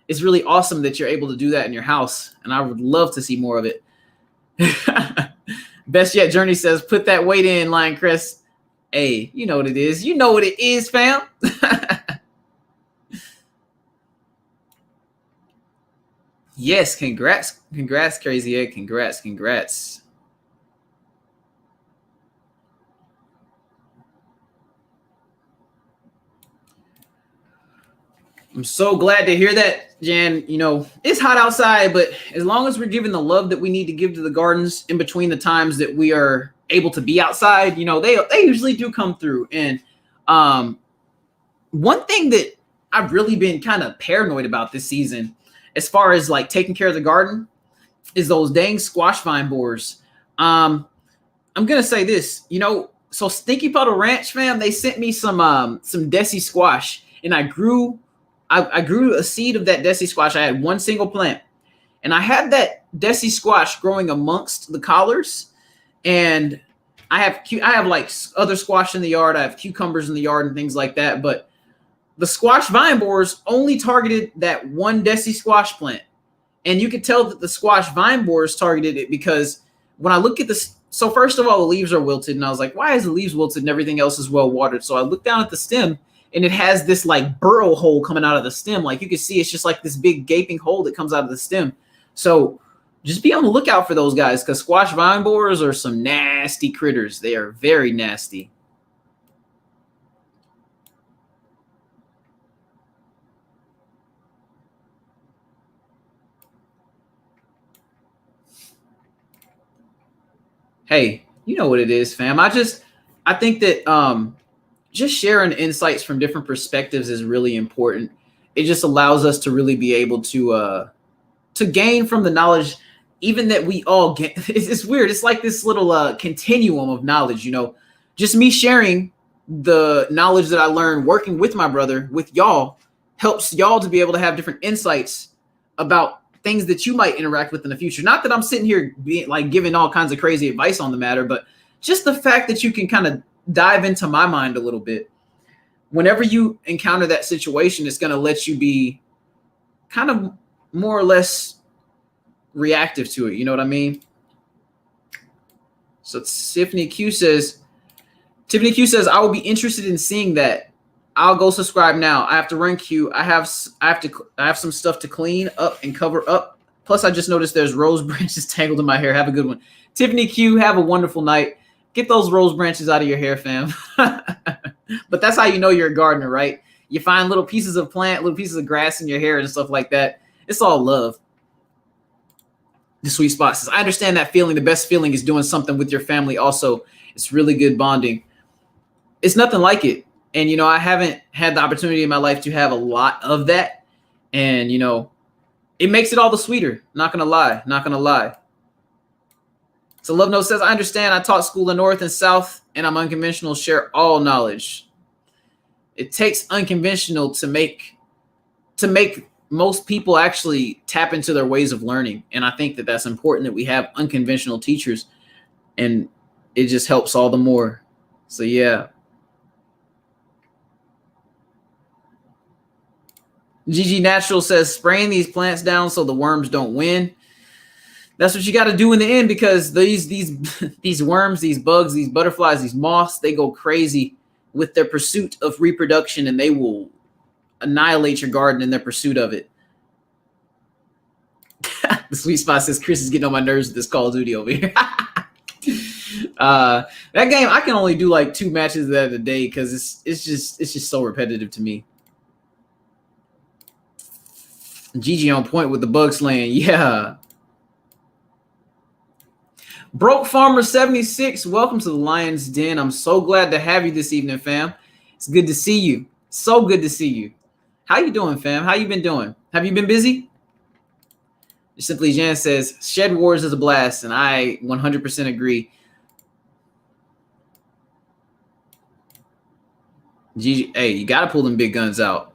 it's really awesome that you're able to do that in your house, and I would love to see more of it. Best Yet Journey says, put that weight in, Lion Chris. Hey, you know what it is. You know what it is, fam. Yes, congrats, Crazy Egg. Congrats. I'm so glad to hear that, Jan. It's hot outside, but as long as we're giving the love that we need to give to the gardens in between the times that we are able to be outside, they usually do come through. And one thing that I've really been kind of paranoid about this season, as far as like taking care of the garden, is those dang squash vine borers. I'm gonna say this, so Stinky Puddle Ranch, fam, they sent me some Desi squash, and I grew a seed of that Desi squash. I had one single plant, and I had that Desi squash growing amongst the collards, and I have like other squash in the yard. I have cucumbers in the yard and things like that, but the squash vine borers only targeted that one Desi squash plant. And you could tell that the squash vine borers targeted it because when I look at this, so first of all, the leaves are wilted. And I was like, why is the leaves wilted and everything else is well watered? So I looked down at the stem, and it has this like burrow hole coming out of the stem. Like you can see, it's just like this big gaping hole that comes out of the stem. So just be on the lookout for those guys, because squash vine borers are some nasty critters. They are very nasty. Hey, you know what it is, fam. I think that just sharing insights from different perspectives is really important. It just allows us to really be able to gain from the knowledge, even that we all get. It's weird. It's like this little continuum of knowledge, just me sharing the knowledge that I learned working with my brother, with y'all, helps y'all to be able to have different insights about things that you might interact with in the future. Not that I'm sitting here being like giving all kinds of crazy advice on the matter, but just the fact that you can kind of dive into my mind a little bit. Whenever you encounter that situation, it's going to let you be kind of more or less reactive to it. You know what I mean? So Tiffany Q says, I will be interested in seeing that. I'll go subscribe now. I have to run Q. I have some stuff to clean up and cover up. Plus, I just noticed there's rose branches tangled in my hair. Have a good one. Tiffany Q, have a wonderful night. Get those rose branches out of your hair, fam. But that's how you know you're a gardener, right? You find little pieces of plant, little pieces of grass in your hair and stuff like that. It's all love. The sweet spot says, I understand that feeling. The best feeling is doing something with your family also. It's really good bonding. It's nothing like it. And, I haven't had the opportunity in my life to have a lot of that. And, it makes it all the sweeter. Not going to lie. So Love Note says, I understand. I taught school in North and South, and I'm unconventional, share all knowledge. It takes unconventional to make most people actually tap into their ways of learning. And I think that that's important, that we have unconventional teachers, and it just helps all the more. So, yeah. GG Natural says, spraying these plants down so the worms don't win. That's what you got to do in the end, because these worms, these bugs, these butterflies, these moths, they go crazy with their pursuit of reproduction, and they will annihilate your garden in their pursuit of it. The sweet spot says, Chris is getting on my nerves with this Call of Duty over here. That game, I can only do like 2 matches of that a day because it's just so repetitive to me. GG on point with the bug slaying. Yeah. Broke Farmer 76, welcome to the Lion's Den. I'm so glad to have you this evening, fam. It's good to see you. So good to see you. How you doing, fam? How you been doing? Have you been busy? Simply Jan says, Shed Wars is a blast, and I 100% agree. GG, hey, you got to pull them big guns out.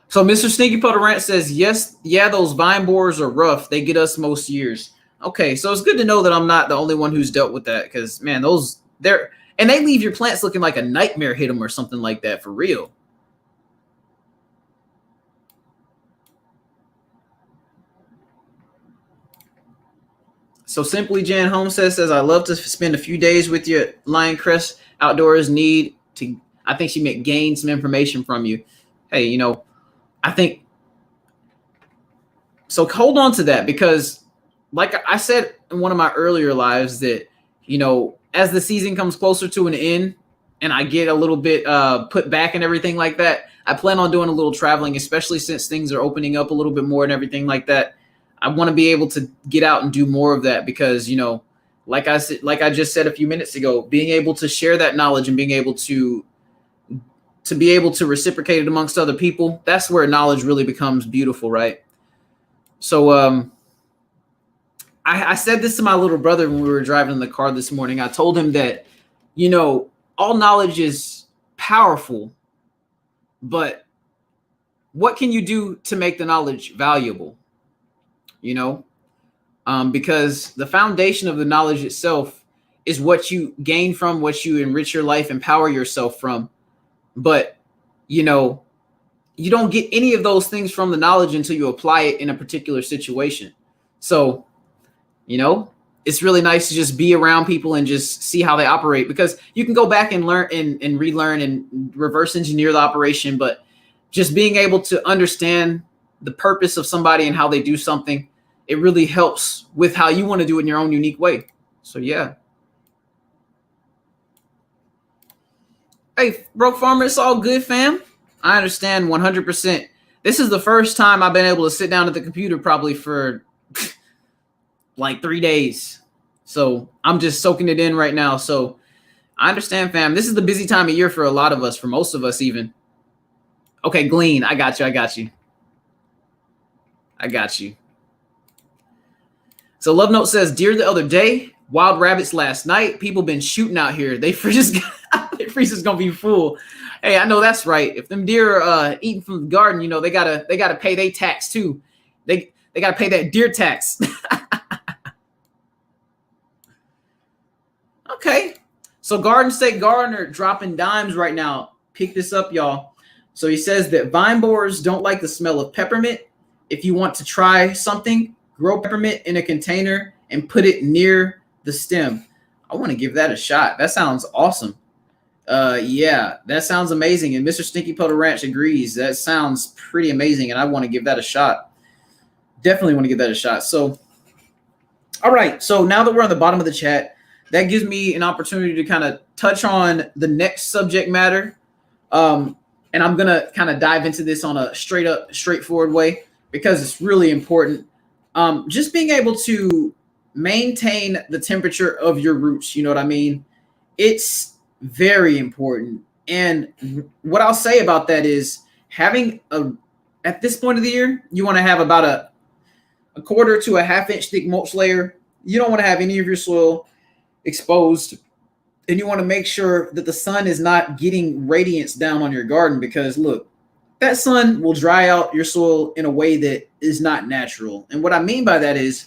So Mr. Sneaky Puddle Rant says, yes, yeah, those vine borers are rough. They get us most years. Okay, so it's good to know that I'm not the only one who's dealt with that, because, man, they leave your plants looking like a nightmare hit them or something like that, for real. So Simply Jan Homestead says, I love to spend a few days with you at Lion Crest Outdoors. I think she meant gain some information from you. Hey, I think, so hold on to that, because like I said in one of my earlier lives that, as the season comes closer to an end and I get a little bit put back and everything like that, I plan on doing a little traveling, especially since things are opening up a little bit more and everything like that. I want to be able to get out and do more of that because, like I just said a few minutes ago, being able to share that knowledge and being able to be able to reciprocate it amongst other people, that's where knowledge really becomes beautiful, right? So I said this to my little brother when we were driving in the car this morning. I told him that, all knowledge is powerful, but what can you do to make the knowledge valuable? Because the foundation of the knowledge itself is what you gain from, what you enrich your life, empower yourself from. But, you don't get any of those things from the knowledge until you apply it in a particular situation. So, it's really nice to just be around people and just see how they operate, because you can go back and learn and relearn and reverse engineer the operation. But just being able to understand the purpose of somebody and how they do something, it really helps with how you want to do it in your own unique way. So, yeah. Hey, Broke Farmer, it's all good, fam. I understand 100%. This is the first time I've been able to sit down at the computer probably for like 3 days. So I'm just soaking it in right now. So I understand, fam. This is the busy time of year for a lot of us, for most of us even. Okay, Glean, I got you. So Love Note says, deer the other day, wild rabbits last night. People been shooting out here. Their freezer's gonna be full. Hey, I know that's right. If them deer are eating from the garden, they gotta pay their tax too. They gotta pay that deer tax. Okay. So So Garden State Gardener dropping dimes right now. Pick this up, y'all. So he says that vine borers don't like the smell of peppermint. If you want to try something, grow peppermint in a container and put it near the stem. I want to give that a shot. That sounds awesome. Yeah, that sounds amazing. And Mr. Stinky Puddle Ranch agrees. That sounds pretty amazing, and I want to give that a shot. Definitely want to give that a shot. So, all right. So now that we're on the bottom of the chat, that gives me an opportunity to kind of touch on the next subject matter. And I'm going to kind of dive into this on a straightforward way because it's really important. Just being able to maintain the temperature of your roots. You know what I mean? It's very important. And what I'll say about that is having at this point of the year, you want to have about a quarter to a half-inch thick mulch layer. You don't want to have any of your soil exposed. And you want to make sure that the sun is not getting radiance down on your garden because, look, that sun will dry out your soil in a way that is not natural. And what I mean by that is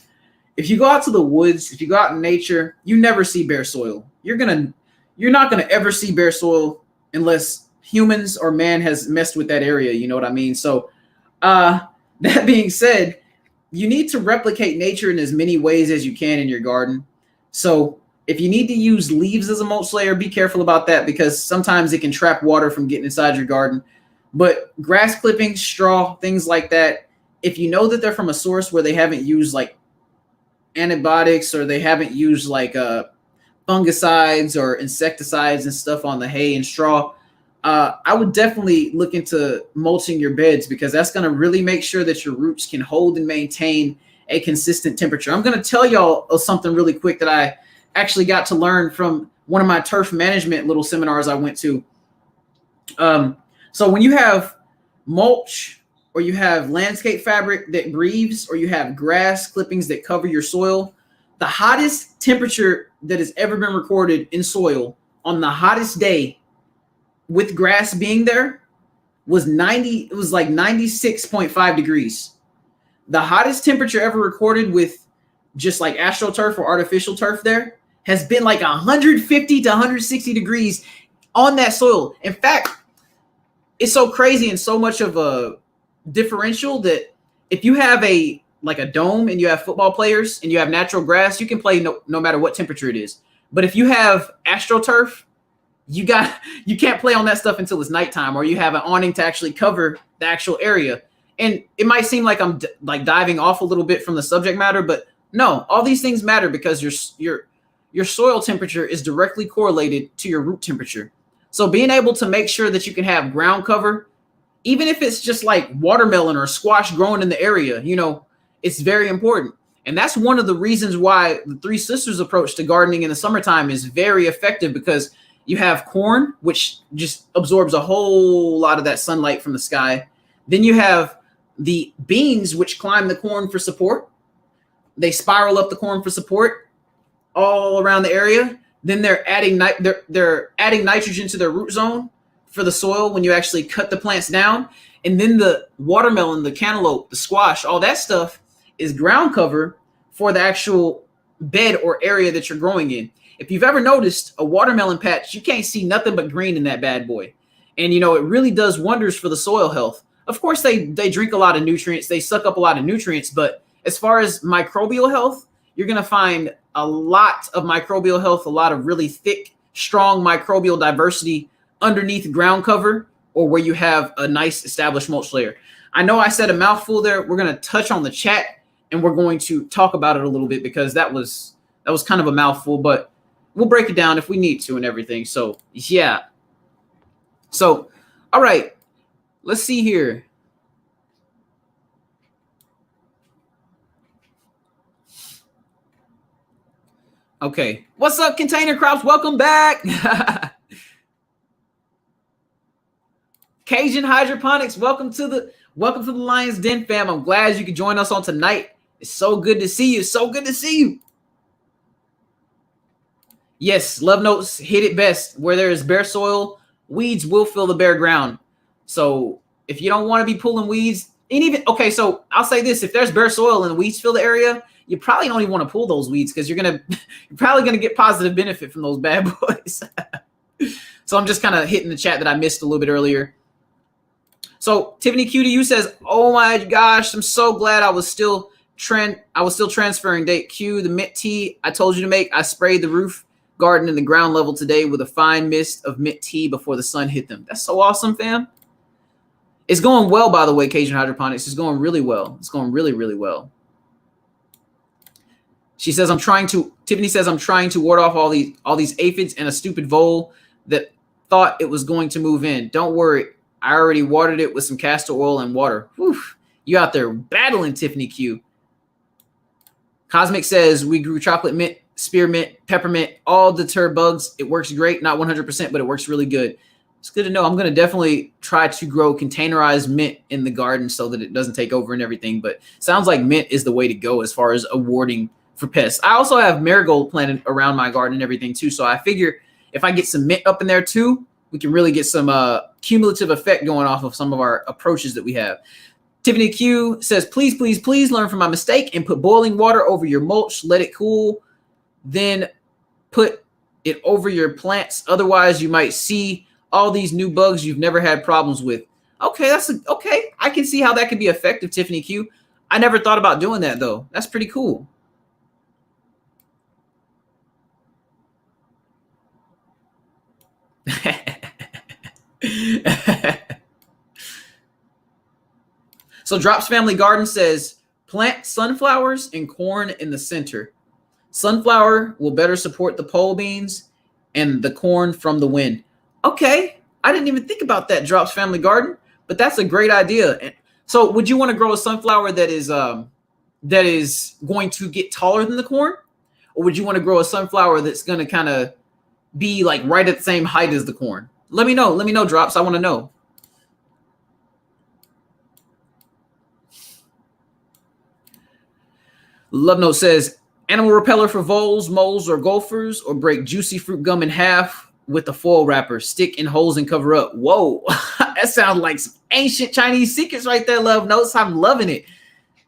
if you go out to the woods, if you go out in nature, you never see bare soil. You're not going to ever see bare soil unless humans or man has messed with that area. You know what I mean? So that being said, you need to replicate nature in as many ways as you can in your garden. So if you need to use leaves as a mulch layer, be careful about that because sometimes it can trap water from getting inside your garden. But grass clippings, straw, things like that, if you know that they're from a source where they haven't used like antibiotics or they haven't used like fungicides or insecticides and stuff on the hay and straw, I would definitely look into mulching your beds because that's going to really make sure that your roots can hold and maintain a consistent temperature. I'm going to tell y'all something really quick that I actually got to learn from one of my turf management little seminars I went to. So when you have mulch or you have landscape fabric that breathes or you have grass clippings that cover your soil, the hottest temperature that has ever been recorded in soil on the hottest day with grass being there was it was like 96.5 degrees. The hottest temperature ever recorded with just like astroturf or artificial turf there has been like 150 to 160 degrees on that soil. In fact, it's so crazy and so much of a differential that if you have a dome and you have football players and you have natural grass, you can play no matter what temperature it is. But if you have astroturf, you can't play on that stuff until it's nighttime or you have an awning to actually cover the actual area. And it might seem like I'm like diving off a little bit from the subject matter, but no, all these things matter because your soil temperature is directly correlated to your root temperature. So being able to make sure that you can have ground cover, even if it's just like watermelon or squash growing in the area, it's very important. And that's one of the reasons why the Three Sisters approach to gardening in the summertime is very effective because you have corn, which just absorbs a whole lot of that sunlight from the sky. Then you have the beans, which climb the corn for support. They spiral up the corn for support all around the area. Then they're adding nitrogen to their root zone for the soil when you actually cut the plants down. And then the watermelon, the cantaloupe, the squash, all that stuff is ground cover for the actual bed or area that you're growing in. If you've ever noticed a watermelon patch, you can't see nothing but green in that bad boy. And, it really does wonders for the soil health. Of course, they drink a lot of nutrients. They suck up a lot of nutrients. But as far as microbial health, you're going to find a lot of microbial health, a lot of really thick, strong microbial diversity underneath ground cover or where you have a nice established mulch layer. I know I said a mouthful there. We're going to touch on the chat and we're going to talk about it a little bit because that was kind of a mouthful, but we'll break it down if we need to and everything. So, yeah. So, all right. Let's see here. Okay. What's up, Container Crops? Welcome back. Cajun Hydroponics, welcome to the Lion's Den fam. I'm glad you could join us on tonight. It's so good to see you. So good to see you. Yes, Love Notes hit it best. Where there is bare soil, weeds will fill the bare ground. So if you don't want to be pulling weeds, and even, okay, so I'll say this. If there's bare soil and the weeds fill the area, you probably don't even want to pull those weeds because you're probably gonna get positive benefit from those bad boys. So I'm just kind of hitting the chat that I missed a little bit earlier. So Tiffany QDU says, "Oh my gosh, I'm so glad I was still transferring date. Q, the mint tea I told you to make. I sprayed the roof garden in the ground level today with a fine mist of mint tea before the sun hit them." That's so awesome, fam. It's going well, by the way, Cajun Hydroponics. It's going really well. It's going really, really well. She says, Tiffany says, I'm trying to ward off all these aphids and a stupid vole that thought it was going to move in. Don't worry. I already watered it with some castor oil and water. Whew. You out there battling, Tiffany Q. Cosmic says, we grew chocolate mint, spearmint, peppermint, all deter bugs. It works great. Not 100%, but it works really good. It's good to know. I'm going to definitely try to grow containerized mint in the garden so that it doesn't take over and everything. But sounds like mint is the way to go as far as awarding for pests. I also have marigold planted around my garden and everything too. So I figure if I get some mint up in there too, we can really get some cumulative effect going off of some of our approaches that we have. Tiffany Q says, please, please, please learn from my mistake and put boiling water over your mulch. Let it cool. Then put it over your plants. Otherwise, you might see all these new bugs you've never had problems with. Okay, okay. I can see how that could be effective, Tiffany Q. I never thought about doing that, though. That's pretty cool. So Drops Family Garden says, plant sunflowers and corn in the center. Sunflower will better support the pole beans and the corn from the wind. Okay, I didn't even think about that, Drops Family Garden, but that's a great idea. So would you want to grow a sunflower that is going to get taller than the corn? Or would you want to grow a sunflower that's going to kind of be like right at the same height as the corn? Let me know, Drops. I want to know. Love Note says, animal repeller for voles, moles, or gophers, or break juicy fruit gum in half with a foil wrapper, stick in holes and cover up. Whoa, that sounds like some ancient Chinese secrets right there, Love Notes. I'm loving it.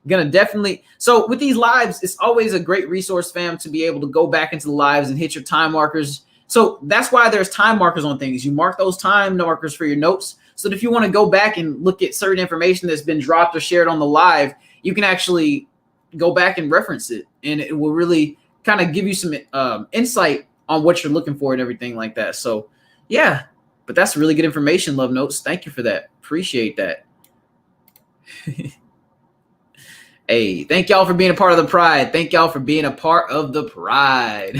Gonna definitely. So with these lives, it's always a great resource, fam, to be able to go back into the lives and hit your time markers. So that's why there's time markers on things. You mark those time markers for your notes, so that if you want to go back and look at certain information that's been dropped or shared on the live, you can actually go back and reference it, and it will really kind of give you some insight on what you're looking for and everything like that. So yeah, but that's really good information, Love Notes. Thank you for that. Appreciate that. Hey, thank y'all for being a part of the pride. Thank y'all for being a part of the pride.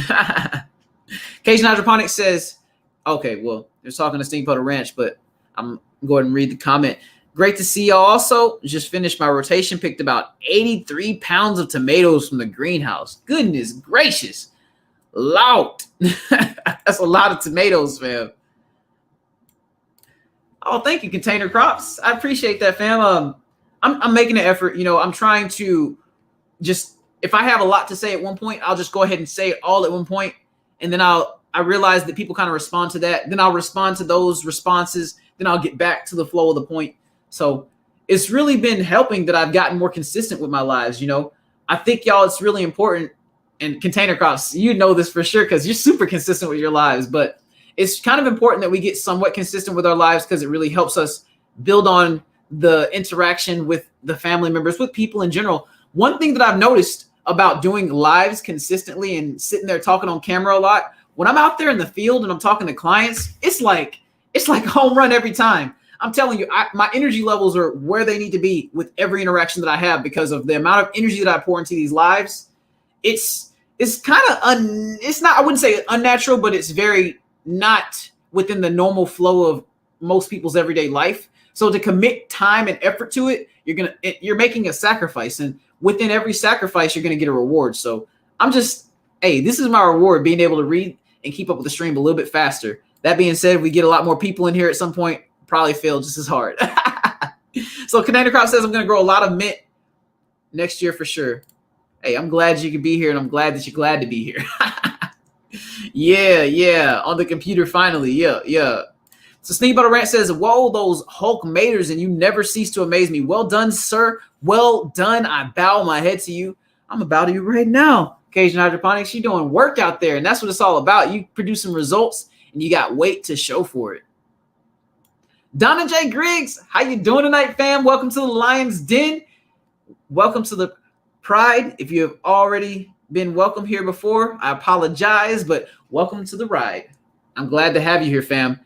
Cajun Hydroponics says, okay, well, they're talking to Steamputter Ranch, but I'm going to read the comment. Great to see y'all. Also, just finished my rotation, picked about 83 pounds of tomatoes from the greenhouse. Goodness gracious. Loud. That's a lot of tomatoes, fam. Oh, thank you, Container Crops. I appreciate that, fam. I'm making an effort. You know, I'm trying to just, if I have a lot to say at one point, I'll just go ahead and say it all at one point. And then I realize that people kind of respond to that. Then I'll respond to those responses. Then I'll get back to the flow of the point. So it's really been helping that I've gotten more consistent with my lives. You know, I think y'all, it's really important, and Container Crops, you know this for sure, because you're super consistent with your lives, but it's kind of important that we get somewhat consistent with our lives, because it really helps us build on the interaction with the family members, with people in general. One thing that I've noticed about doing lives consistently and sitting there talking on camera a lot, when I'm out there in the field and I'm talking to clients, it's like a home run every time. I'm telling you, my energy levels are where they need to be with every interaction that I have, because of the amount of energy that I pour into these lives. It's kind of it's not, I wouldn't say unnatural, but it's very not within the normal flow of most people's everyday life. So to commit time and effort to it, you're making a sacrifice, and within every sacrifice, you're gonna get a reward. So hey, this is my reward, being able to read and keep up with the stream a little bit faster. That being said, if we get a lot more people in here at some point, probably fail just as hard. So Container Crop says, I'm going to grow a lot of mint next year for sure. Hey, I'm glad you could be here, and I'm glad that you're glad to be here. Yeah. On the computer finally. Yeah. So Steamputter Ranch says, whoa, those Hulk maters, and you never cease to amaze me. Well done, sir. Well done. I bow my head to you. I'm about you right now. Cajun Hydroponics, you're doing work out there, and that's what it's all about. You produce some results, and you got weight to show for it. Donna J. Griggs, how you doing tonight, fam? Welcome to the Lion's Den. Welcome to the Pride. If you have already been welcome here before, I apologize, but welcome to the ride. I'm glad to have you here, fam.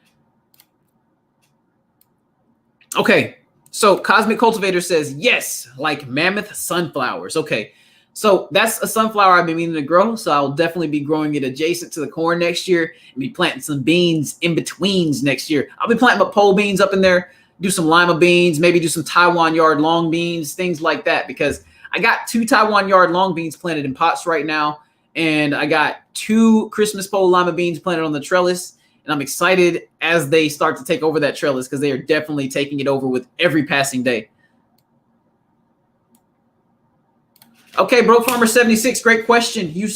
Okay, so Cosmic Cultivator says, yes, like mammoth sunflowers. Okay, so that's a sunflower I've been meaning to grow, so I'll definitely be growing it adjacent to the corn next year and be planting some beans in betweens next year. I'll be planting pole beans up in there, do some lima beans, maybe do some Taiwan yard long beans, things like that, because I got 2 Taiwan yard long beans planted in pots right now, and I got 2 Christmas pole lima beans planted on the trellis. And I'm excited as they start to take over that trellis because they are definitely taking it over with every passing day. Okay, Broke Farmer 76, great question. He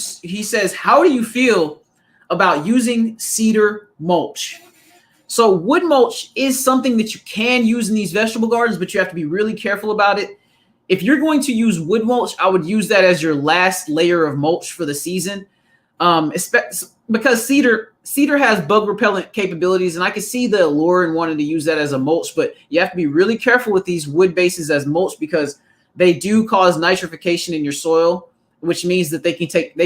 says, how do you feel about using cedar mulch? So wood mulch is something that you can use in these vegetable gardens, but you have to be really careful about it. If you're going to use wood mulch, I would use that as your last layer of mulch for the season, because cedar has bug repellent capabilities, and I can see the allure in wanting to use that as a mulch, but you have to be really careful with these wood bases as mulch because they do cause nitrification in your soil, which means that they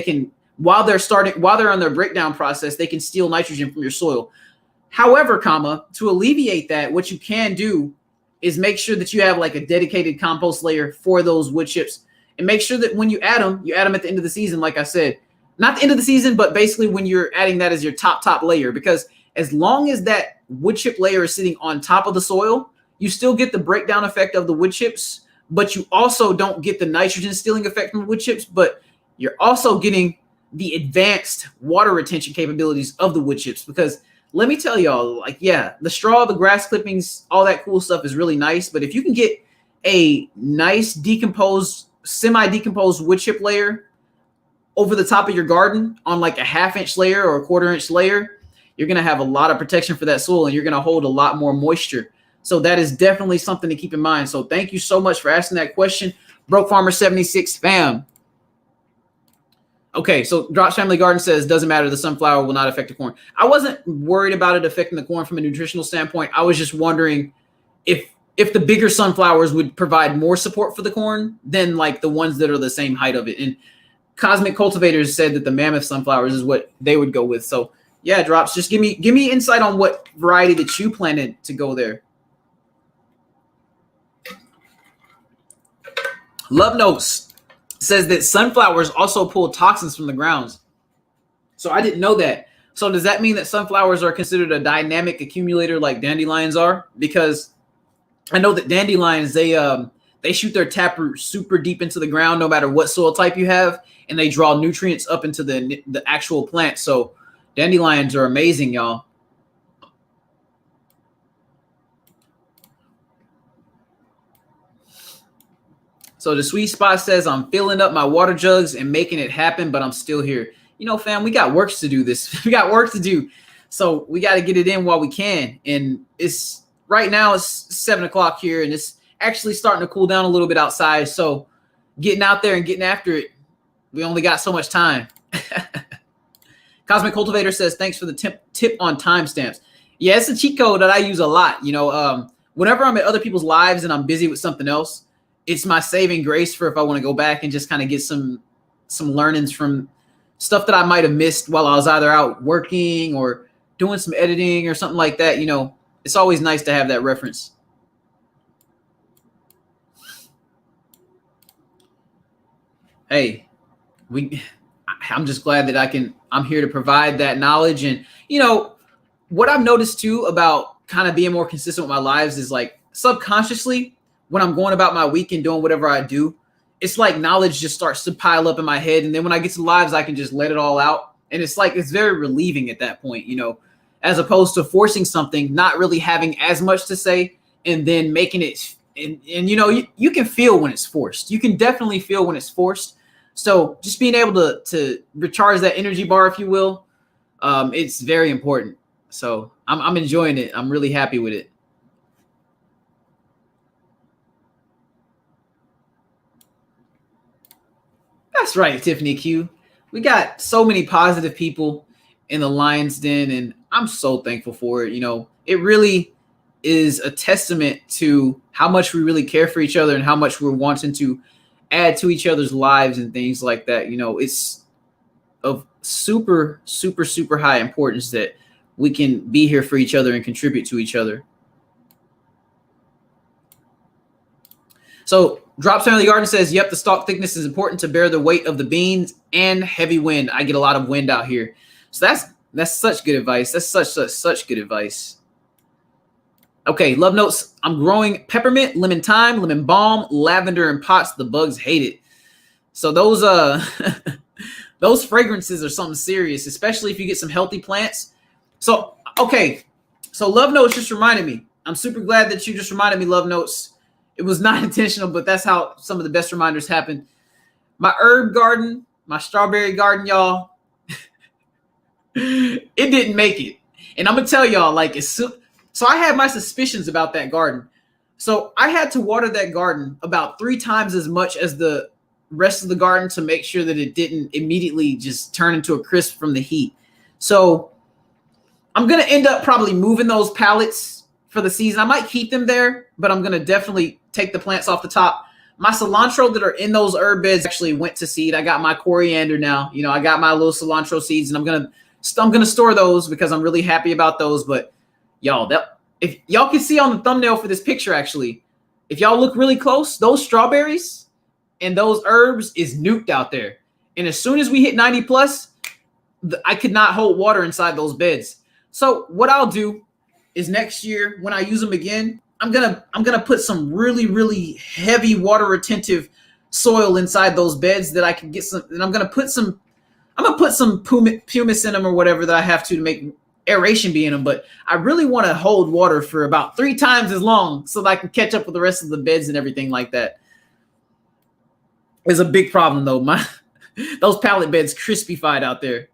can while they're on their breakdown process, they can steal nitrogen from your soil. However, to alleviate that, what you can do is make sure that you have like a dedicated compost layer for those wood chips, and make sure that when you add them at the end of the season, like I said. Not the end of the season, but basically when you're adding that as your top layer, because as long as that wood chip layer is sitting on top of the soil, you still get the breakdown effect of the wood chips, but you also don't get the nitrogen stealing effect from the wood chips, but you're also getting the advanced water retention capabilities of the wood chips. Because let me tell y'all, like, yeah, the straw, the grass clippings, all that cool stuff is really nice, but if you can get a nice semi-decomposed wood chip layer over the top of your garden on like a 1/2-inch layer or a 1/4-inch layer, you're going to have a lot of protection for that soil, and you're going to hold a lot more moisture. So that is definitely something to keep in mind. So thank you so much for asking that question, Broke Farmer 76 fam. Okay, so Drops Family Garden says, doesn't matter, the sunflower will not affect the corn. I wasn't worried about it affecting the corn from a nutritional standpoint. I was just wondering if the bigger sunflowers would provide more support for the corn than like the ones that are the same height of it. And Cosmic Cultivators said that the mammoth sunflowers is what they would go with. So yeah, Drops, just give me insight on what variety that you planted to go there. Love Notes says that sunflowers also pull toxins from the grounds. So I didn't know that. So does that mean that sunflowers are considered a dynamic accumulator like dandelions are? Because I know that dandelions, they shoot their taproot super deep into the ground no matter what soil type you have, and they draw nutrients up into the actual plant. So dandelions are amazing, y'all. So the sweet spot says, I'm filling up my water jugs and making it happen, but I'm still here. You know, fam, we got work to do this. We got work to do. So we got to get it in while we can. And it's right now it's 7 o'clock here, and it's actually starting to cool down a little bit outside. So getting out there and getting after it, we only got so much time. Cosmic Cultivator says, thanks for the tip on timestamps. Yeah, it's a cheat code that I use a lot. You know, whenever I'm at other people's lives and I'm busy with something else, it's my saving grace for if I want to go back and just kind of get some learnings from stuff that I might have missed while I was either out working or doing some editing or something like that. You know, it's always nice to have that reference. Hey, I'm just glad that I'm here to provide that knowledge. And, you know, what I've noticed too about kind of being more consistent with my lives is like subconsciously when I'm going about my week and doing whatever I do, it's like knowledge just starts to pile up in my head. And then when I get to lives, I can just let it all out. And it's like, it's very relieving at that point, you know, as opposed to forcing something, not really having as much to say and then making it. And you know, you can feel when it's forced. You can definitely feel when it's forced. So just being able to recharge that energy bar, if you will, it's very important. So I'm enjoying it. I'm really happy with it. That's right, Tiffany Q. We got so many positive people in the Lions Den, and I'm so thankful for it. It really is a testament to how much we really care for each other and how much we're wanting to add to each other's lives and things like that. It's of super, super, super high importance that we can be here for each other and contribute to each other. So Drops Family Garden says, yep, the stalk thickness is important to bear the weight of the beans and heavy wind. I get a lot of wind out here. So that's such good advice. That's such good advice. Okay, love notes. I'm growing peppermint, lemon thyme, lemon balm, lavender in pots. The bugs hate it. So those those fragrances are something serious, especially if you get some healthy plants. So, okay. So love notes just reminded me. I'm super glad that you just reminded me, love notes. It was not intentional, but that's how some of the best reminders happen. My herb garden, my strawberry garden, y'all, it didn't make it. And I'm going to tell y'all, so I had my suspicions about that garden. So I had to water that garden about 3 times as much as the rest of the garden to make sure that it didn't immediately just turn into a crisp from the heat. So I'm going to end up probably moving those pallets for the season. I might keep them there, but I'm going to definitely take the plants off the top. My cilantro that are in those herb beds actually went to seed. I got my coriander now. I got my little cilantro seeds, and I'm gonna store those because I'm really happy about those. But y'all, if y'all can see on the thumbnail for this picture, actually, if y'all look really close, those strawberries and those herbs is nuked out there. And as soon as we hit 90 plus, I could not hold water inside those beds. So what I'll do is next year when I use them again, I'm gonna put some really, really heavy water retentive soil inside those beds that I can get some, and I'm gonna put some pumice in them or whatever that I have to make aeration be in them. But I really want to hold water for about 3 times as long so that I can catch up with the rest of the beds and everything like that. It's a big problem though. Those pallet beds crispified out there.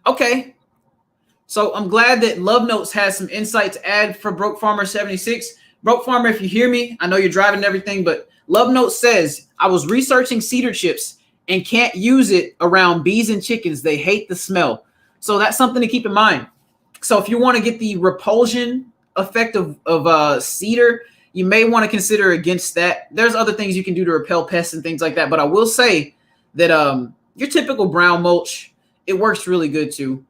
Okay. So I'm glad that Love Notes has some insight to add for Broke Farmer 76. Broke Farmer, if you hear me, I know you're driving and everything, but Love Notes says, I was researching cedar chips and can't use it around bees and chickens. They hate the smell. So that's something to keep in mind. So if you want to get the repulsion effect of cedar, you may want to consider against that. There's other things you can do to repel pests and things like that. But I will say that your typical brown mulch, it works really good too.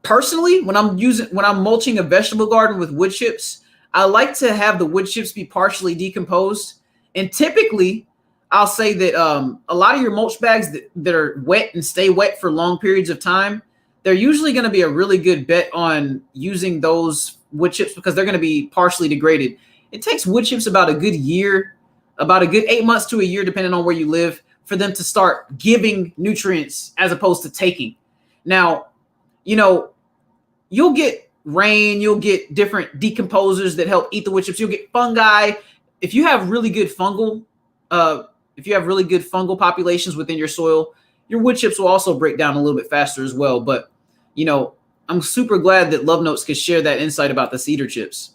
Personally, when I'm mulching a vegetable garden with wood chips, I like to have the wood chips be partially decomposed. And typically, I'll say that a lot of your mulch bags that are wet and stay wet for long periods of time, they're usually going to be a really good bet on using those wood chips because they're going to be partially degraded. It takes wood chips about a good 8 months to a year, depending on where you live, for them to start giving nutrients as opposed to taking. Now, you'll get rain, you'll get different decomposers that help eat the wood chips. You'll get fungi. If you have really good fungal populations within your soil, your wood chips will also break down a little bit faster as well. But, I'm super glad that Love Notes could share that insight about the cedar chips.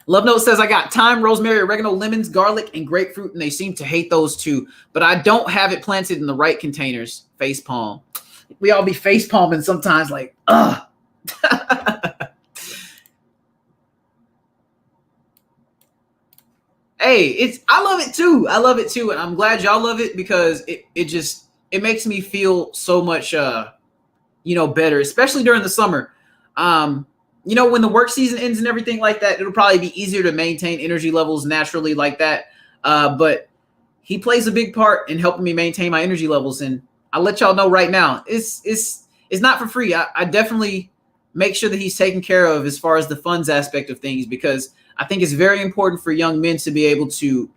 Love Note says, I got thyme, rosemary, oregano, lemons, garlic, and grapefruit, and they seem to hate those too. But I don't have it planted in the right containers. Facepalm. We all be face palming sometimes like, ugh. Hey, I love it too. I love it too. And I'm glad y'all love it because it makes me feel so much, better, especially during the summer. When the work season ends and everything like that, it'll probably be easier to maintain energy levels naturally like that. But he plays a big part in helping me maintain my energy levels. And I'll let y'all know right now, it's not for free. I definitely make sure that he's taken care of as far as the funds aspect of things, because I think it's very important for young men to be able to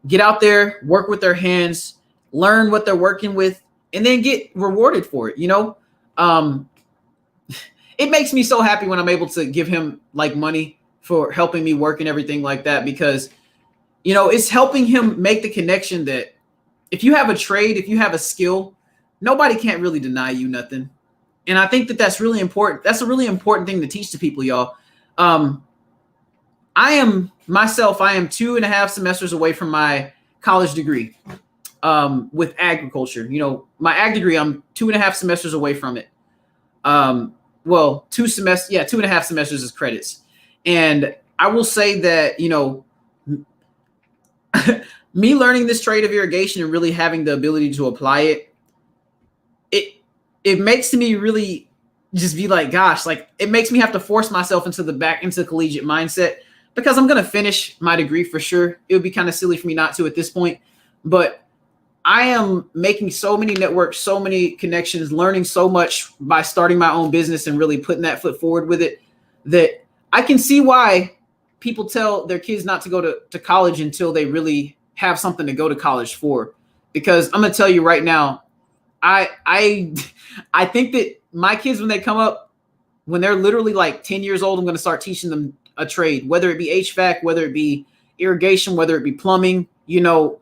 get out there, work with their hands, learn what they're working with, and then get rewarded for it. It makes me so happy when I'm able to give him like money for helping me work and everything like that, because, it's helping him make the connection that if you have a trade, if you have a skill, nobody can't really deny you nothing. And I think that that's really important. That's a really important thing to teach to people, y'all. I am 2.5 semesters away from my college degree with agriculture. You know, my ag degree, I'm 2.5 semesters away from it. Well, 2.5 semesters is credits. And I will say that, you know, me learning this trade of irrigation and really having the ability to apply it, it makes me really just be like, gosh, like it makes me have to force myself into the collegiate mindset, because I'm going to finish my degree for sure. It would be kind of silly for me not to at this point, but I am making so many networks, so many connections, learning so much by starting my own business and really putting that foot forward with it, that I can see why people tell their kids not to go to college until they really have something to go to college for. Because I'm going to tell you right now, I think that my kids, when they come up, when they're literally like 10 years old, I'm going to start teaching them a trade, whether it be HVAC, whether it be irrigation, whether it be plumbing. You know,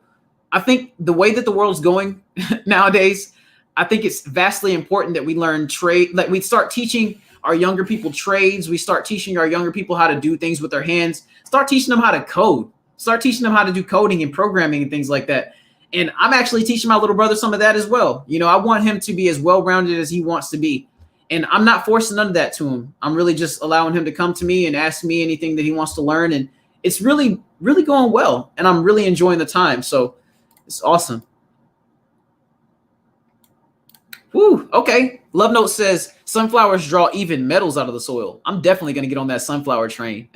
I think the way that the world's going nowadays, I think it's vastly important that we learn trade, that we start teaching our younger people trades. We start teaching our younger people how to do things with their hands, start teaching them how to code, start teaching them how to do coding and programming and things like that. And I'm actually teaching my little brother some of that as well. You know, I want him to be as well-rounded as he wants to be. And I'm not forcing none of that to him. I'm really just allowing him to come to me and ask me anything that he wants to learn. And it's really, really going well. And I'm really enjoying the time. So it's awesome. Whew, okay. Love Note says, sunflowers draw even metals out of the soil. I'm definitely going to get on that sunflower train.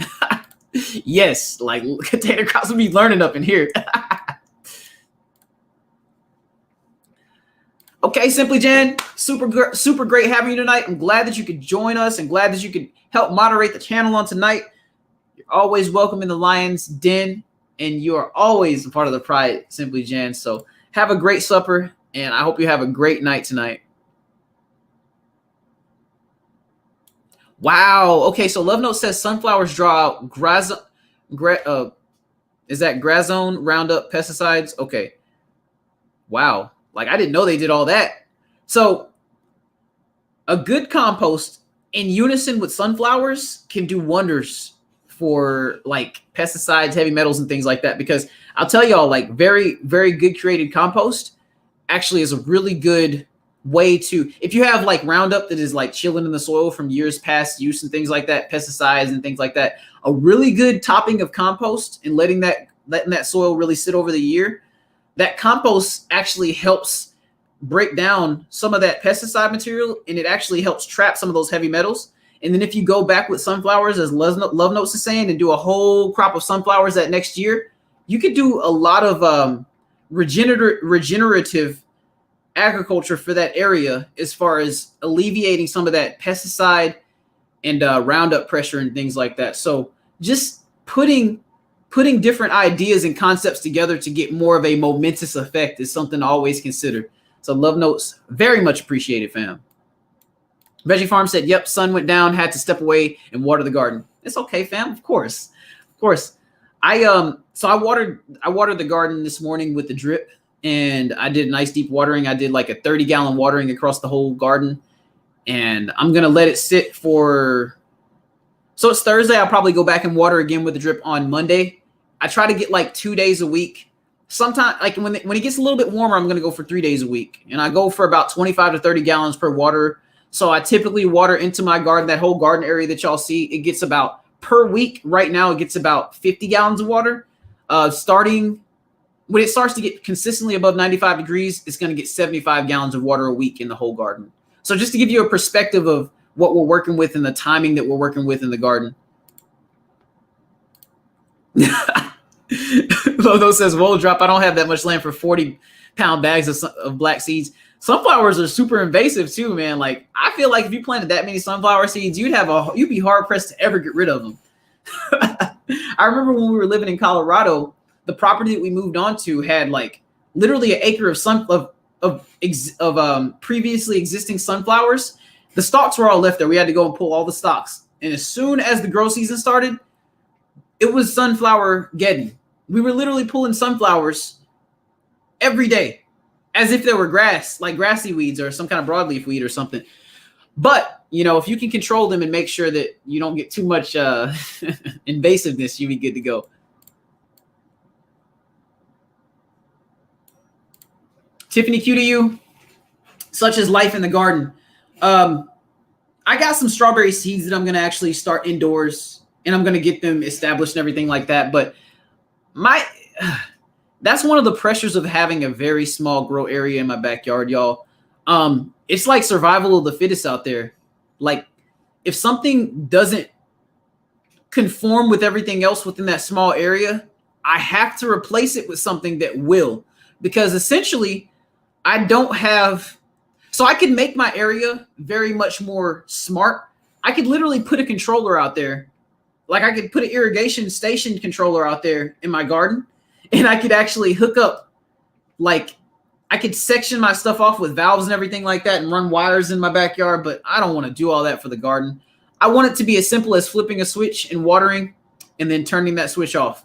Yes, like potato crops will be learning up in here. Okay, Simply Jen, super great having you tonight. I'm glad that you could join us and glad that you could help moderate the channel on tonight. You're always welcome in the Lion's Den, and you are always a part of the Pride, Simply Jen. So have a great supper, and I hope you have a great night tonight. Wow. Okay, so Love Note says sunflowers draw out is that Grazone Roundup pesticides? Okay. Wow. Like, I didn't know they did all that. So a good compost in unison with sunflowers can do wonders for like pesticides, heavy metals, and things like that. Because I'll tell y'all, like, very, very good curated compost actually is a really good way to, if you have like Roundup that is like chilling in the soil from years past use and things like that, pesticides and things like that, a really good topping of compost and letting that soil really sit over the year, that compost actually helps break down some of that pesticide material, and it actually helps trap some of those heavy metals. And then if you go back with sunflowers, as Love Notes is saying, and do a whole crop of sunflowers that next year, you could do a lot of regenerative agriculture for that area, as far as alleviating some of that pesticide and Roundup pressure and things like that. So just putting different ideas and concepts together to get more of a momentous effect is something to always consider. So Love Notes, very much appreciated, fam. Veggie Farm said, yep, sun went down, had to step away and water the garden. It's okay, fam. Of course. So I watered the garden this morning with the drip, and I did nice deep watering. I did like a 30-gallon watering across the whole garden, and I'm going to let it sit for, so it's Thursday. I'll probably go back and water again with the drip on Monday. I try to get like 2 days a week. Sometimes, like when it gets a little bit warmer, I'm going to go for 3 days a week, and I go for about 25 to 30 gallons per water. So I typically water into my garden, that whole garden area that y'all see. It gets about, per week right now, it gets about 50 gallons of water. Starting when it starts to get consistently above 95 degrees, it's going to get 75 gallons of water a week in the whole garden. So just to give you a perspective of what we're working with and the timing that we're working with in the garden. Lodo says, "Roll drop. I don't have that much land for 40-pound bags of black seeds." Sunflowers are super invasive too, man. Like, I feel like if you planted that many sunflower seeds, you'd be hard pressed to ever get rid of them. I remember when we were living in Colorado, the property that we moved on to had like literally an acre of previously existing sunflowers. The stalks were all left there. We had to go and pull all the stalks. And as soon as the grow season started, it was sunflower Geddon. We were literally pulling sunflowers every day as if they were grass, like grassy weeds or some kind of broadleaf weed or something. But, you know, if you can control them and make sure that you don't get too much invasiveness, you'll be good to go. Tiffany Q to you, such as life in the garden. I got some strawberry seeds that I'm going to actually start indoors, and I'm going to get them established and everything like that. But that's one of the pressures of having a very small grow area in my backyard, y'all. It's like survival of the fittest out there. Like, if something doesn't conform with everything else within that small area, I have to replace it with something that will, because essentially I don't have, so I can make my area very much more smart. I could literally put a controller out there. Like, I could put an irrigation station controller out there in my garden, and I could actually hook up, like, I could section my stuff off with valves and everything like that and run wires in my backyard, but I don't want to do all that for the garden. I want it to be as simple as flipping a switch and watering and then turning that switch off.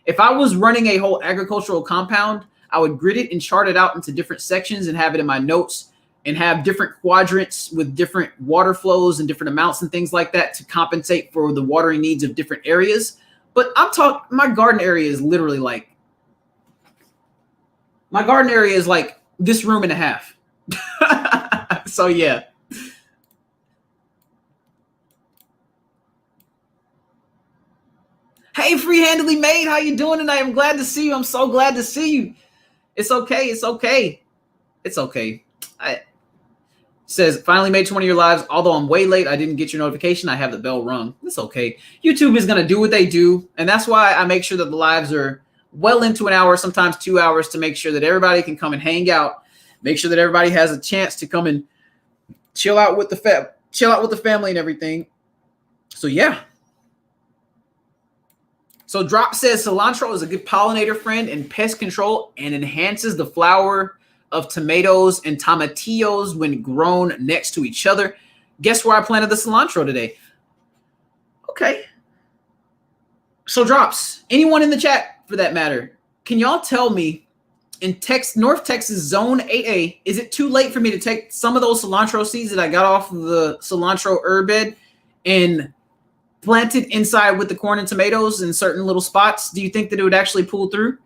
If I was running a whole agricultural compound, I would grid it and chart it out into different sections and have it in my notes and have different quadrants with different water flows and different amounts and things like that to compensate for the watering needs of different areas. But I'm talking, my garden area is literally like, this room and a half. So yeah. Hey, free-handedly made, how you doing tonight? I'm glad to see you. I'm so glad to see you. It's okay. It's okay. It's okay. Says, finally made 20 of your lives. Although I'm way late, I didn't get your notification. I have the bell rung. It's okay. YouTube is going to do what they do. And that's why I make sure that the lives are well into an hour, sometimes 2 hours, to make sure that everybody can come and hang out. Make sure that everybody has a chance to come and chill out with the family and everything. So yeah. So Drop says cilantro is a good pollinator friend and pest control and enhances the flower of tomatoes and tomatillos when grown next to each other. Guess where I planted the cilantro today? Okay. So Drops, anyone in the chat for that matter, can y'all tell me, in North Texas Zone 8A, is it too late for me to take some of those cilantro seeds that I got off of the cilantro herb bed and plant it inside with the corn and tomatoes in certain little spots? Do you think that it would actually pull through?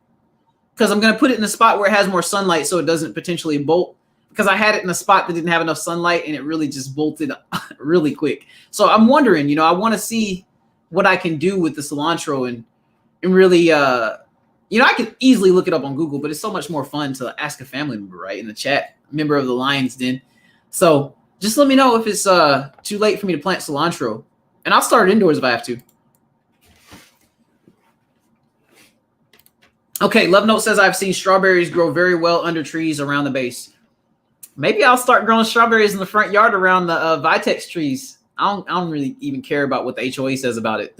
Because I'm going to put it in a spot where it has more sunlight so it doesn't potentially bolt. Because I had it in a spot that didn't have enough sunlight and it really just bolted really quick. So I'm wondering, I want to see what I can do with the cilantro and really, I could easily look it up on Google, but it's so much more fun to ask a family member, right, in the chat, member of the Lions Den. So just let me know if it's too late for me to plant cilantro. And I'll start it indoors if I have to. Okay, Love Note says, I've seen strawberries grow very well under trees around the base. Maybe I'll start growing strawberries in the front yard around the Vitex trees. I don't really even care about what the HOA says about it.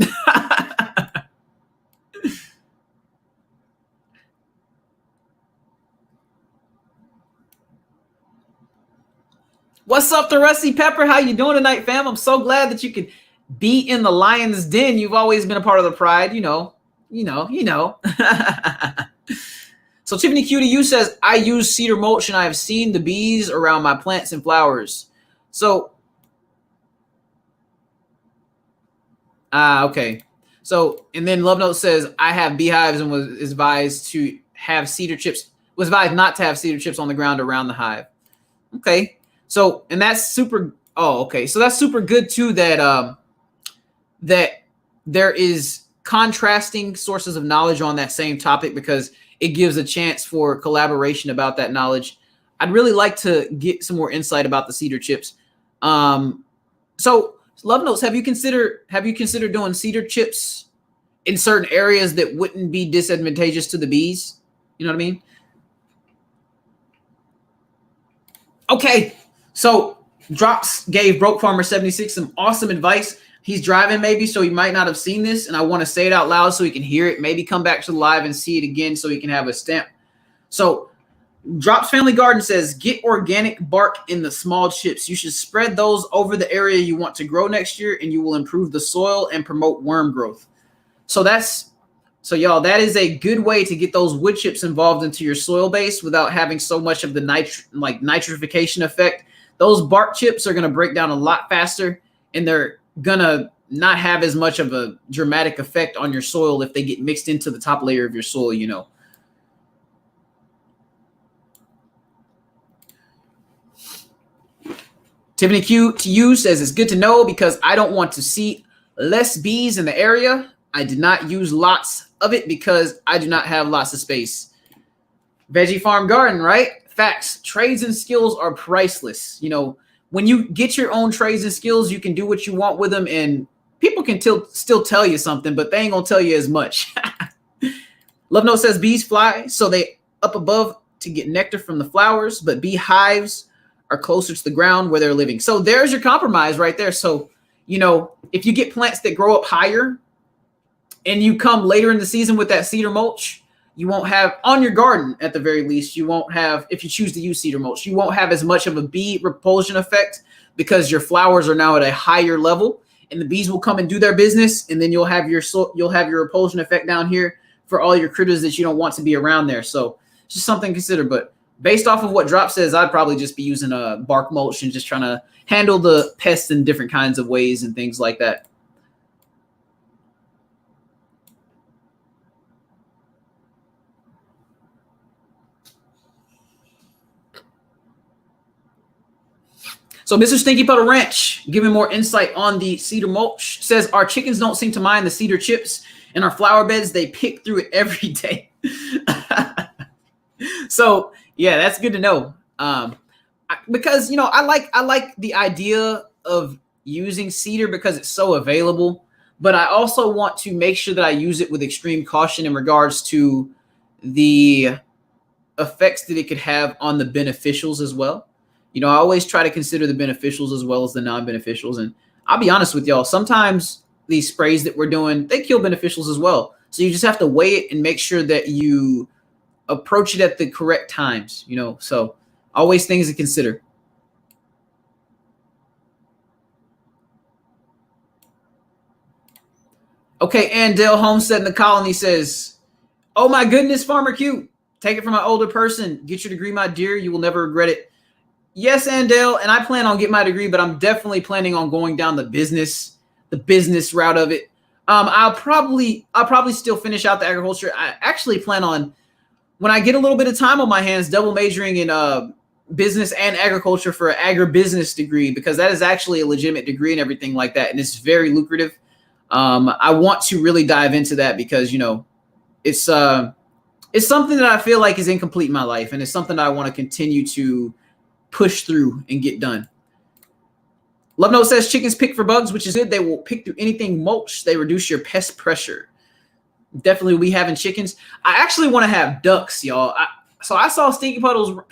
What's up, the Rusty Pepper? How you doing tonight, fam? I'm so glad that you could be in the Lion's Den. You've always been a part of the pride, you know. So Tiffany Q to you says, I use cedar mulch and I have seen the bees around my plants and flowers. So, okay. So, and then Love Note says, I have beehives and was advised to have cedar chips, was advised not to have cedar chips on the ground around the hive. Okay. So, and that's super, okay. So that's super good too, that, that there is contrasting sources of knowledge on that same topic, because it gives a chance for collaboration about that knowledge. I'd really like to get some more insight about the cedar chips. So Love Notes, have you considered doing cedar chips in certain areas that wouldn't be disadvantageous to the bees? You know what I mean? Okay. So Drops gave Broke Farmer 76 some awesome advice. He's driving maybe, so he might not have seen this, and I want to say it out loud so he can hear it. Maybe come back to the live and see it again so he can have a stamp. So Drops Family Garden says, get organic bark in the small chips. You should spread those over the area you want to grow next year, and you will improve the soil and promote worm growth. So y'all, that is a good way to get those wood chips involved into your soil base without having so much of the nitrification effect. Those bark chips are going to break down a lot faster, and they're going to not have as much of a dramatic effect on your soil if they get mixed into the top layer of your soil, Tiffany Q to you says it's good to know because I don't want to see less bees in the area. I did not use lots of it because I do not have lots of space. Veggie Farm Garden, right? Facts. Trades and skills are priceless. You know, when you get your own trades and skills, you can do what you want with them, and people can still tell you something, but they ain't gonna tell you as much. Love Note says bees fly, so they up above to get nectar from the flowers, but beehives are closer to the ground where they're living. So there's your compromise right there. So, you know, if you get plants that grow up higher and you come later in the season with that cedar mulch, you won't have on your garden, at the very least, you won't have, if you choose to use cedar mulch, you won't have as much of a bee repulsion effect because your flowers are now at a higher level and the bees will come and do their business. And then you'll have your repulsion effect down here for all your critters that you don't want to be around there. So it's just something to consider. But based off of what Drop says, I'd probably just be using a bark mulch and just trying to handle the pests in different kinds of ways and things like that. So Mr. Stinky Puddle Ranch, giving more insight on the cedar mulch, says our chickens don't seem to mind the cedar chips in our flower beds. They pick through it every day. So yeah, that's good to know. Because, you know, I like the idea of using cedar because it's so available, but I also want to make sure that I use it with extreme caution in regards to the effects that it could have on the beneficials as well. You know, I always try to consider the beneficials as well as the non-beneficials. And I'll be honest with y'all, sometimes these sprays that we're doing, they kill beneficials as well. So you just have to weigh it and make sure that you approach it at the correct times, you know. So always things to consider. Okay, and Dale Homestead in the Colony says, oh my goodness, Farmer Q, take it from an older person. Get your degree, my dear. You will never regret it. Yes, Andale, and I plan on getting my degree, but I'm definitely planning on going down the business route of it. I'll probably still finish out the agriculture. I actually plan on, when I get a little bit of time on my hands, double majoring in business and agriculture for an agribusiness degree, because that is actually a legitimate degree and everything like that, and it's very lucrative. I want to really dive into that because, you know, it's something that I feel like is incomplete in my life, and it's something that I want to continue to push through and get done. Love Note says chickens pick for bugs, which is good. They will pick through anything mulch. They reduce your pest pressure. Definitely we having chickens. I actually want to have ducks, y'all. So I saw Stinky Puddle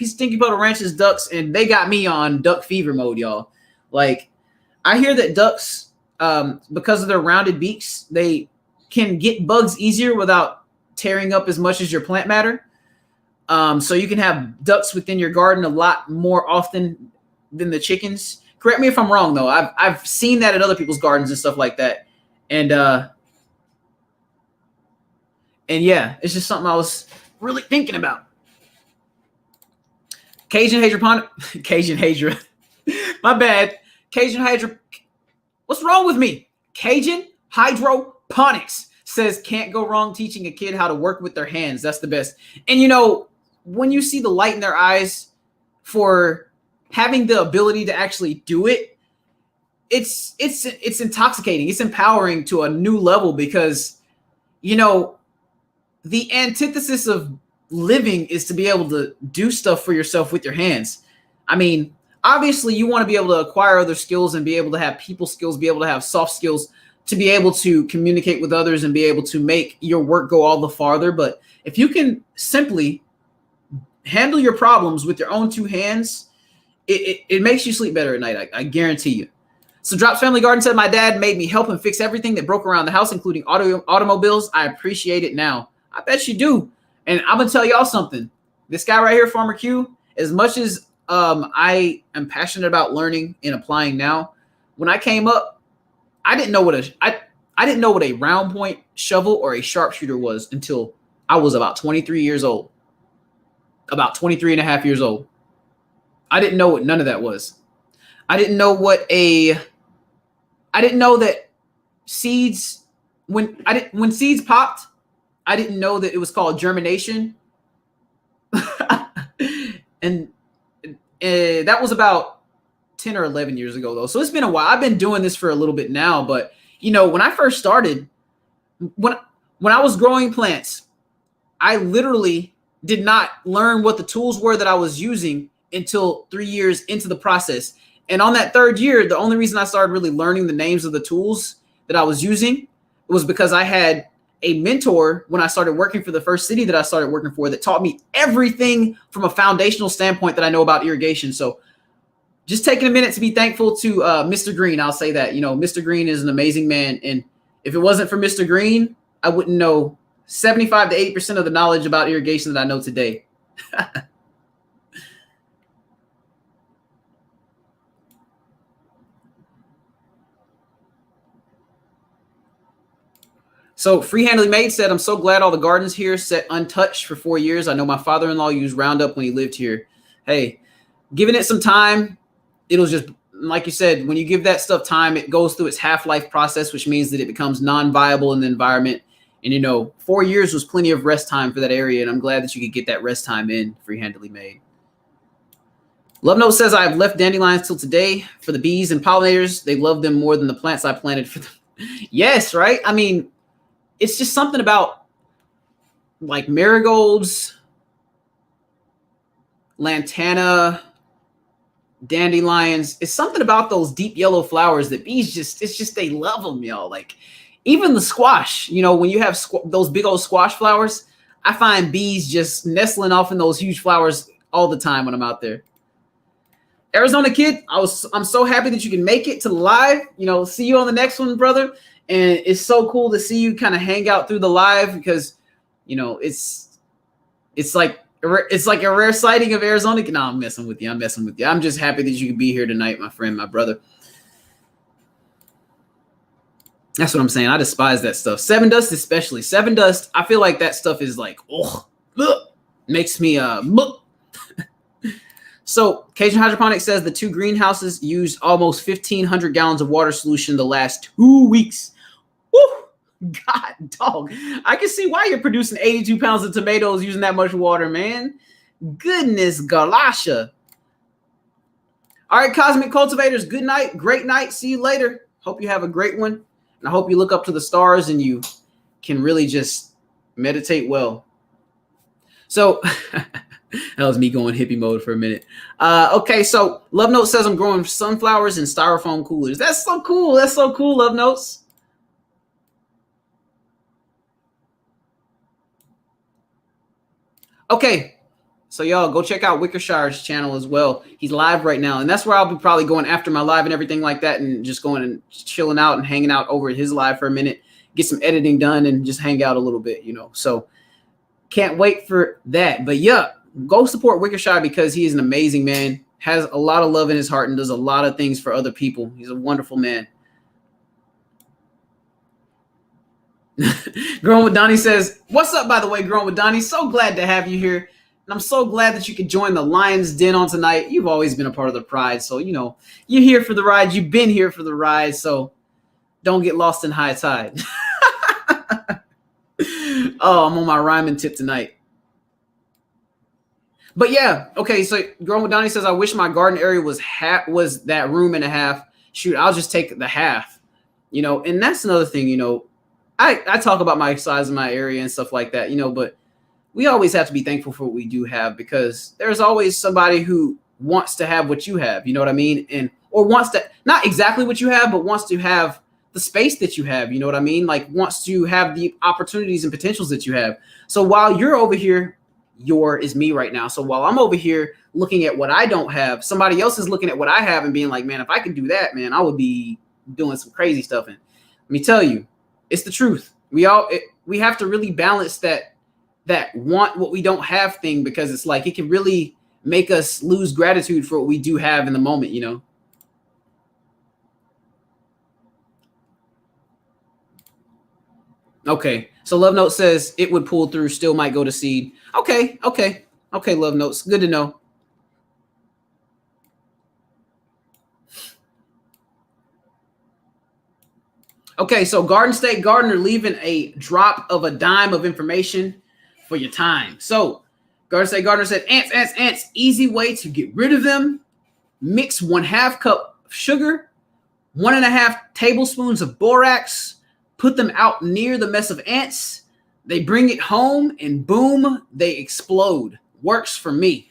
Ranch's ducks, and they got me on duck fever mode, y'all. Like, I hear that ducks, because of their rounded beaks, they can get bugs easier without tearing up as much as your plant matter. So you can have ducks within your garden a lot more often than the chickens. Correct me if I'm wrong, though. I've seen that at other people's gardens and stuff like that. And yeah, it's just something I was really thinking about. Cajun Hydra. My bad. Cajun Hydra. What's wrong with me? Cajun Hydroponics says can't go wrong teaching a kid how to work with their hands. That's the best. And, you know, when you see the light in their eyes for having the ability to actually do it, it's intoxicating. It's empowering to a new level because, you know, the antithesis of living is to be able to do stuff for yourself with your hands. I mean, obviously you want to be able to acquire other skills and be able to have people skills, be able to have soft skills to be able to communicate with others and be able to make your work go all the farther. But if you can simply handle your problems with your own two hands, it makes you sleep better at night. I guarantee you. So Drops Family Garden said, my dad made me help him fix everything that broke around the house, including automobiles. I appreciate it now. I bet you do. And I'm going to tell y'all something. This guy right here, Farmer Q, as much as I am passionate about learning and applying now, when I came up, I didn't know what a round point shovel or a sharpshooter was until I was about 23 years old. About 23 and a half years old. I didn't know what none of that was. I didn't know that seeds, when seeds popped, I didn't know that it was called germination. And that was about 10 or 11 years ago though. So it's been a while. I've been doing this for a little bit now, but you know, when I first started, when I was growing plants, I literally did not learn what the tools were that I was using until 3 years into the process. And on that third year, the only reason I started really learning the names of the tools that I was using was because I had a mentor when I started working for the first city that I started working for that taught me everything from a foundational standpoint that I know about irrigation. So just taking a minute to be thankful to Mr. Green. I'll say that, you know, Mr. Green is an amazing man. And if it wasn't for Mr. Green, I wouldn't know 75 to 80% of the knowledge about irrigation that I know today. So Freehandly Made said, I'm so glad all the gardens here set untouched for 4 years. I know my father-in-law used Roundup when he lived here. Hey, giving it some time, it'll just, like you said, when you give that stuff time, it goes through its half-life process, which means that it becomes non-viable in the environment. And, you know, 4 years was plenty of rest time for that area. And I'm glad that you could get that rest time in Freehandly Made. Love Note says, I've left dandelions till today for the bees and pollinators. They love them more than the plants I planted for them. Yes, right? I mean, it's just something about like marigolds, lantana, dandelions. It's something about those deep yellow flowers that bees just, it's just, they love them, y'all. Like even the squash, you know, when you have those big old squash flowers, I find bees just nestling off in those huge flowers all the time when I'm out there. Arizona Kid, I'm so happy that you can make it to the live. You know, see you on the next one, brother. And it's so cool to see you kind of hang out through the live because, you know, it's like a rare sighting of Arizona. No, I'm messing with you. I'm just happy that you could be here tonight, my friend, my brother. That's what I'm saying. I despise that stuff. Seven Dust especially. Seven Dust, I feel like that stuff is like, oh, makes me So Cajun Hydroponics says the 2 greenhouses used almost 1,500 gallons of water solution the last 2 weeks. Woo! God, dog. I can see why you're producing 82 pounds of tomatoes using that much water, man. Goodness, Galasha. All right, Cosmic Cultivators, good night. Great night. See you later. Hope you have a great one. And I hope you look up to the stars and you can really just meditate well. So... that was me going hippie mode for a minute. Okay, so Love Note says I'm growing sunflowers in styrofoam coolers. That's so cool. That's so cool, Love Notes. Okay, so y'all go check out Wickershire's channel as well. He's live right now, and that's where I'll be probably going after my live and everything like that and just going and chilling out and hanging out over at his live for a minute, get some editing done and just hang out a little bit, you know. So can't wait for that. But yeah, go support Wickershire because he is an amazing man, has a lot of love in his heart, and does a lot of things for other people. He's a wonderful man. Growing with Donnie says, what's up, by the way, Growing with Donnie? So glad to have you here. And I'm so glad that you could join the Lion's Den on tonight. You've always been a part of the Pride. So, you know, you're here for the ride. You've been here for the ride. So don't get lost in high tide. Oh, I'm on my rhyming tip tonight. But yeah, okay, so Growing with Donnie says, I wish my garden area was that room and a half. Shoot, I'll just take the half, you know, and that's another thing, you know, I talk about my size of my area and stuff like that, you know, but we always have to be thankful for what we do have because there's always somebody who wants to have what you have, you know what I mean? And, or wants to, not exactly what you have, but wants to have the space that you have, you know what I mean? Like wants to have the opportunities and potentials that you have. So while you're over here, is me right now. So while I'm over here looking at what I don't have, somebody else is looking at what I have and being like, man, if I could do that, man, I would be doing some crazy stuff. And let me tell you, it's the truth. We have to really balance that want what we don't have thing, because it's like, it can really make us lose gratitude for what we do have in the moment, you know? Okay, so Love Note says it would pull through, still might go to seed. Okay, Love Notes, good to know. Okay, so Garden State Gardener leaving a drop of a dime of information for your time. So Garden State Gardener said, ants, easy way to get rid of them. mix 1/2 cup of sugar, 1.5 tablespoons of borax, put them out near the mess of ants. They bring it home and boom, they explode. Works for me.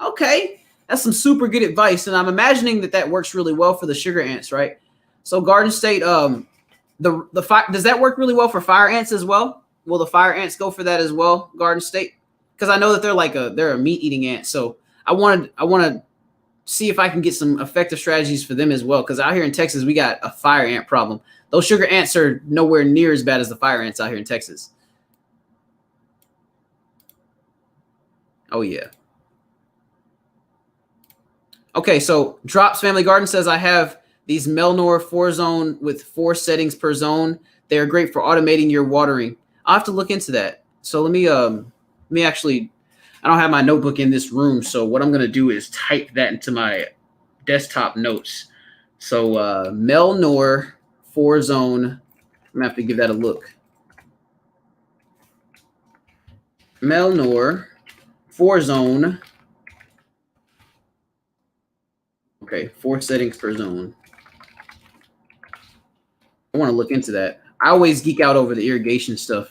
Okay, that's some super good advice. And I'm imagining that works really well for the sugar ants, right? So Garden State, the fire, does that work really well for fire ants as well? Will the fire ants go for that as well, Garden State? Because I know that they're a meat eating ant. So I want to see if I can get some effective strategies for them as well. Because out here in Texas, we got a fire ant problem. Those sugar ants are nowhere near as bad as the fire ants out here in Texas. Oh, yeah. Okay, so Drops Family Garden says, I have these Melnor 4-zone with 4 settings per zone. They are great for automating your watering. I'll have to look into that. So let me actually, I don't have my notebook in this room. So what I'm going to do is type that into my desktop notes. So Melnor 4-zone, I'm going to have to give that a look. Melnor 4-zone. Okay, 4 settings per zone. I want to look into that. I always geek out over the irrigation stuff.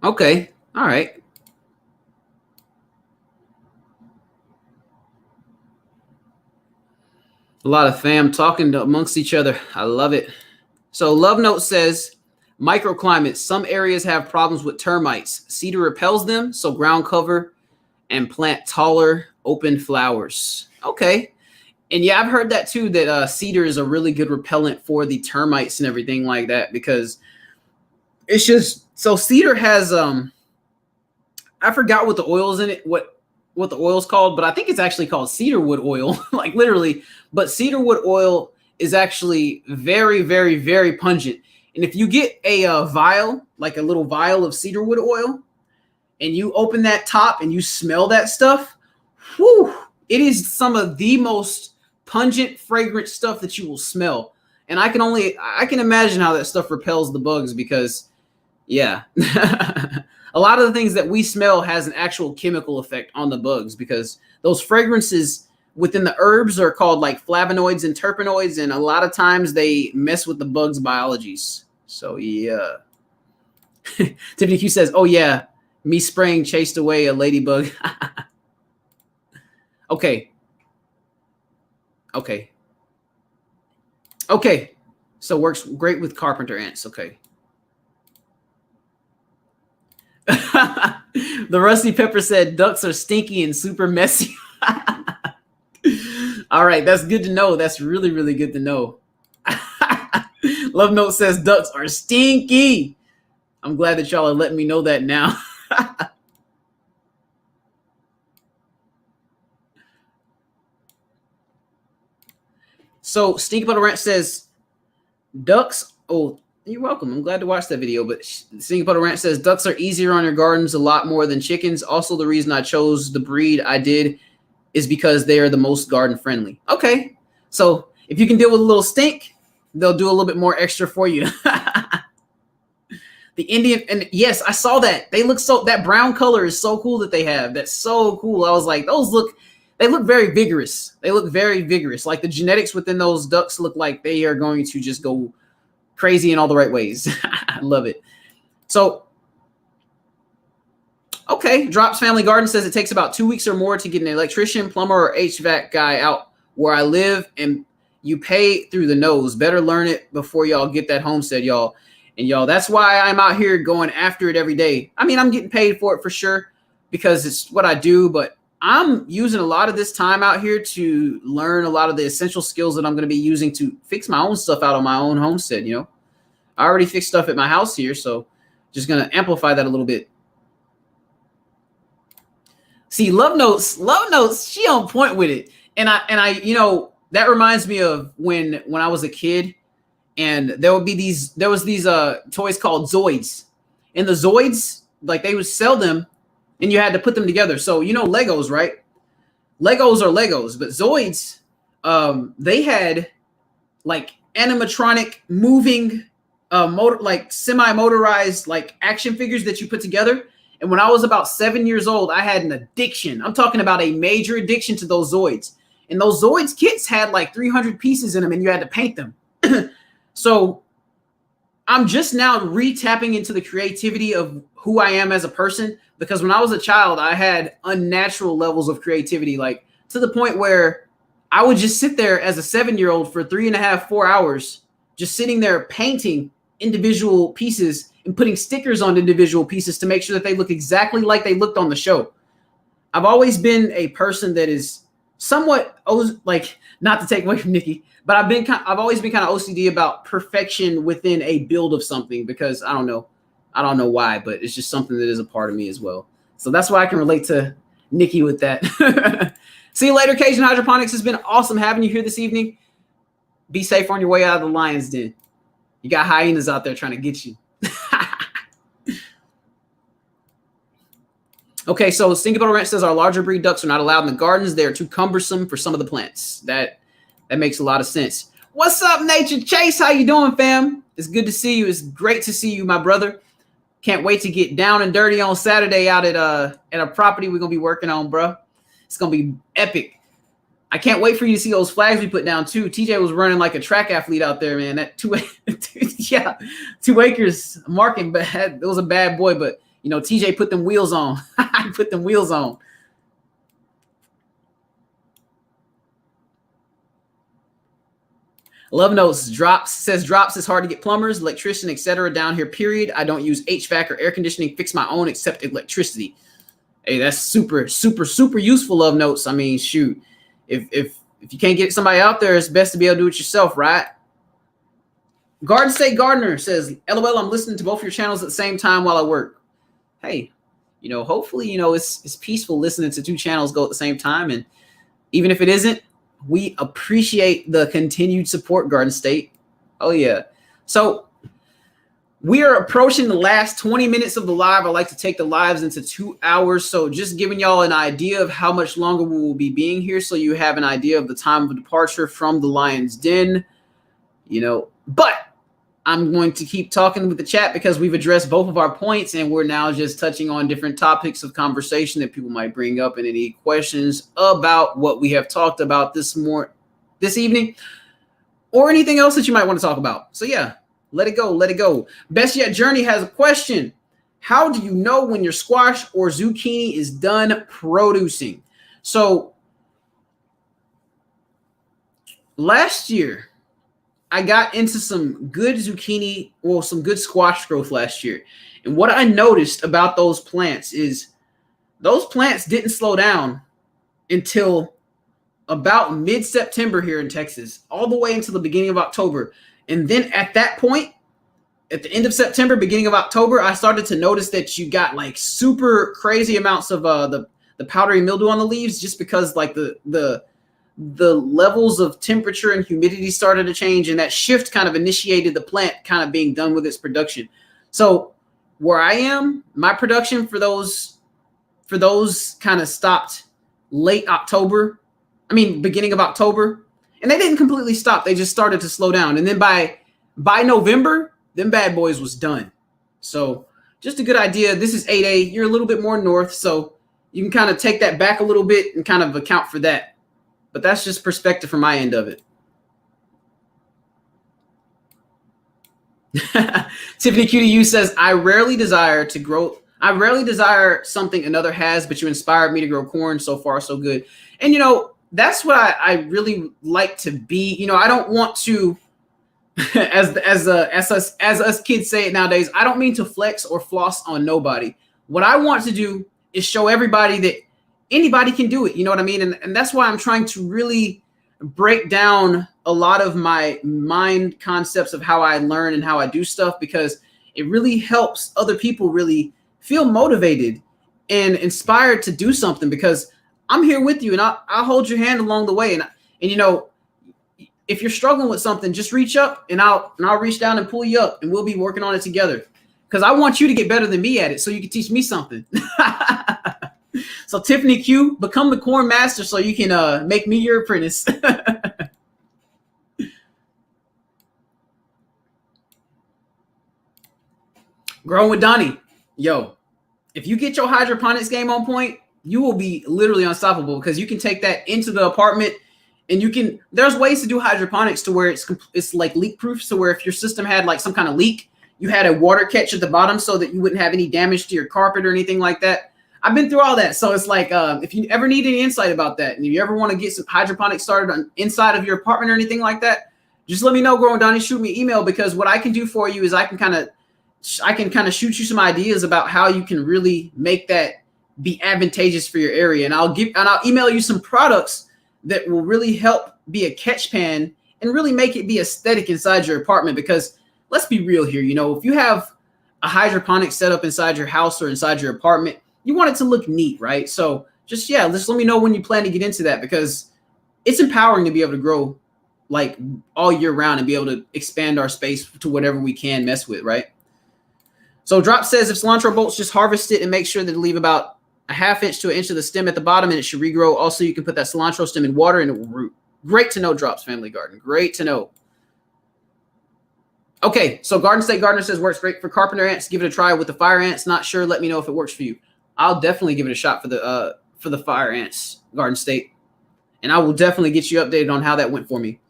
Okay, all right. A lot of fam talking amongst each other. I love it. So Love Note says, microclimates. Some areas have problems with termites. Cedar repels them, so ground cover and plant taller, open flowers. Okay. And yeah, I've heard that too, that cedar is a really good repellent for the termites and everything like that, because it's just, so cedar has, I forgot what the oil's in it, what the oil's called, but I think it's actually called cedarwood oil, like literally. But cedarwood oil is actually very, very, very pungent. And if you get a vial, like a little vial of cedarwood oil, and you open that top and you smell that stuff, whew, it is some of the most pungent, fragrant stuff that you will smell. And I can imagine how that stuff repels the bugs, because, yeah, a lot of the things that we smell has an actual chemical effect on the bugs, because those fragrances within the herbs are called like flavonoids and terpenoids, and a lot of times they mess with the bugs' biologies. So, yeah. Tiffany Q says, oh, yeah, me spraying chased away a ladybug. Okay. So works great with carpenter ants. Okay. The Rusty Pepper said ducks are stinky and super messy. All right, that's good to know. That's really, really good to know. Love Note says ducks are stinky. I'm glad that y'all are letting me know that now. So Stinky Puddle Ranch says ducks. Oh, you're welcome. I'm glad to watch that video. But Stinky Puddle Ranch says ducks are easier on your gardens a lot more than chickens. Also, the reason I chose the breed I did is because they are the most garden friendly. Okay, so if you can deal with a little stink, they'll do a little bit more extra for you. The Indian, and yes, I saw that. They look so, that brown color is so cool that they have. That's so cool. I was like, they look very vigorous. They look very vigorous. Like the genetics within those ducks look like they are going to just go crazy in all the right ways. I love it. So, okay. Drops Family Garden says it takes about 2 weeks or more to get an electrician, plumber, or HVAC guy out where I live, and you pay through the nose. Better learn it before y'all get that homestead, y'all. And y'all, that's why I'm out here going after it every day. I mean, I'm getting paid for it for sure because it's what I do, but I'm using a lot of this time out here to learn a lot of the essential skills that I'm going to be using to fix my own stuff out on my own homestead. You know, I already fixed stuff at my house here, so just going to amplify that a little bit. See, Love Notes, she on point with it. And I, you know, that reminds me of when I was a kid, and there was these toys called Zoids, and the Zoids, like they would sell them and you had to put them together. So, you know, Legos, right? Legos are Legos, but Zoids, they had like animatronic moving semi-motorized like action figures that you put together. And when I was about 7 years old, I had an addiction. I'm talking about a major addiction to those Zoids. And those Zoids kits had like 300 pieces in them, and you had to paint them. So I'm just now re-tapping into the creativity of who I am as a person, because when I was a child, I had unnatural levels of creativity, like to the point where I would just sit there as a 7-year-old for 3.5, 4 hours, just sitting there painting individual pieces and putting stickers on individual pieces to make sure that they look exactly like they looked on the show. I've always been a person that is somewhat, like, not to take away from Nikki, but I've always been kind of OCD about perfection within a build of something, because I don't know why, but it's just something that is a part of me as well. So that's why I can relate to Nikki with that. See you later, Cajun Hydroponics. It's been awesome having you here this evening. Be safe on your way out of the lion's den. You got hyenas out there trying to get you. Okay, so Stinky Ranch says our larger breed ducks are not allowed in the gardens. They are too cumbersome for some of the plants. That makes a lot of sense. What's up, Nature Chase? How you doing, fam? It's good to see you. It's great to see you, my brother. Can't wait to get down and dirty on Saturday out at a property we're gonna be working on, bro. It's gonna be epic. I can't wait for you to see those flags we put down too. TJ was running like a track athlete out there, man. That 2 acres marking, but it was a bad boy. But you know, TJ put them wheels on. Put them wheels on. Love Notes drops is hard to get plumbers, electrician, etc. down here. Period. I don't use HVAC or air conditioning. Fix my own except electricity. Hey, that's super, super, super useful. Love Notes. I mean, shoot, if you can't get somebody out there, it's best to be able to do it yourself, right? Garden State Gardener says, "LOL, I'm listening to both your channels at the same time while I work." Hey, you know, hopefully, you know, it's peaceful listening to 2 channels go at the same time, and even if it isn't, we appreciate the continued support, Garden State. Oh, yeah. So we are approaching the last 20 minutes of the live. I like to take the lives into 2 hours. So just giving y'all an idea of how much longer we will be being here, so you have an idea of the time of departure from the Lion's Den. You know, but I'm going to keep talking with the chat because we've addressed both of our points, and we're now just touching on different topics of conversation that people might bring up, and any questions about what we have talked about this evening, or anything else that you might want to talk about. So yeah, let it go. Let it go. Best Yet Journey has a question. How do you know when your squash or zucchini is done producing? So last year, I got into some good zucchini, well, some good squash growth last year. And what I noticed about those plants is those plants didn't slow down until about mid-September here in Texas, all the way until the beginning of October. And then at that point, at the end of September, beginning of October, I started to notice that you got like super crazy amounts of the powdery mildew on the leaves, just because like the levels of temperature and humidity started to change, and that shift kind of initiated the plant kind of being done with its production. So where I am, my production for those kind of stopped late October. I mean, beginning of October, and they didn't completely stop. They just started to slow down. And then by November, them bad boys was done. So just a good idea. This is 8A. You're a little bit more north, so you can kind of take that back a little bit and kind of account for that. But that's just perspective from my end of it. Tiffany QTU says, I rarely desire something another has, but you inspired me to grow corn. So far, so good. And, you know, that's what I really like to be. You know, I don't want to, as us kids say it nowadays, I don't mean to flex or floss on nobody. What I want to do is show everybody that anybody can do it. You know what I mean? And that's why I'm trying to really break down a lot of my mind concepts of how I learn and how I do stuff, because it really helps other people really feel motivated and inspired to do something, because I'm here with you and I'll hold your hand along the way. And you know, if you're struggling with something, just reach up and I'll reach down and pull you up, and we'll be working on it together, because I want you to get better than me at it so you can teach me something. So Tiffany Q, become the corn master so you can make me your apprentice. Growing with Donnie. Yo, if you get your hydroponics game on point, you will be literally unstoppable because you can take that into the apartment and you can, there's ways to do hydroponics to where it's like leak proof. So where if your system had like some kind of leak, you had a water catch at the bottom so that you wouldn't have any damage to your carpet or anything like that. I've been through all that. So it's like, if you ever need any insight about that, and if you ever want to get some hydroponics started on inside of your apartment or anything like that, just let me know, Growing Donnie, shoot me an email, because what I can do for you is I can kind of shoot you some ideas about how you can really make that be advantageous for your area. And I'll email you some products that will really help be a catch pan and really make it be aesthetic inside your apartment. Because let's be real here, you know, if you have a hydroponic setup inside your house or inside your apartment, you want it to look neat, right? So just let me know when you plan to get into that, because it's empowering to be able to grow like all year round and be able to expand our space to whatever we can mess with, right? So Drop says if cilantro bolts, just harvest it and make sure that leave about a ½ inch to an inch of the stem at the bottom, and it should regrow. Also, you can put that cilantro stem in water and it will root. Great to know, Drops Family Garden. Great to know. Okay, so Garden State Gardener says works great for carpenter ants. Give it a try with the fire ants. Not sure. Let me know if it works for you. I'll definitely give it a shot for the fire ants, Garden State, and I will definitely get you updated on how that went for me.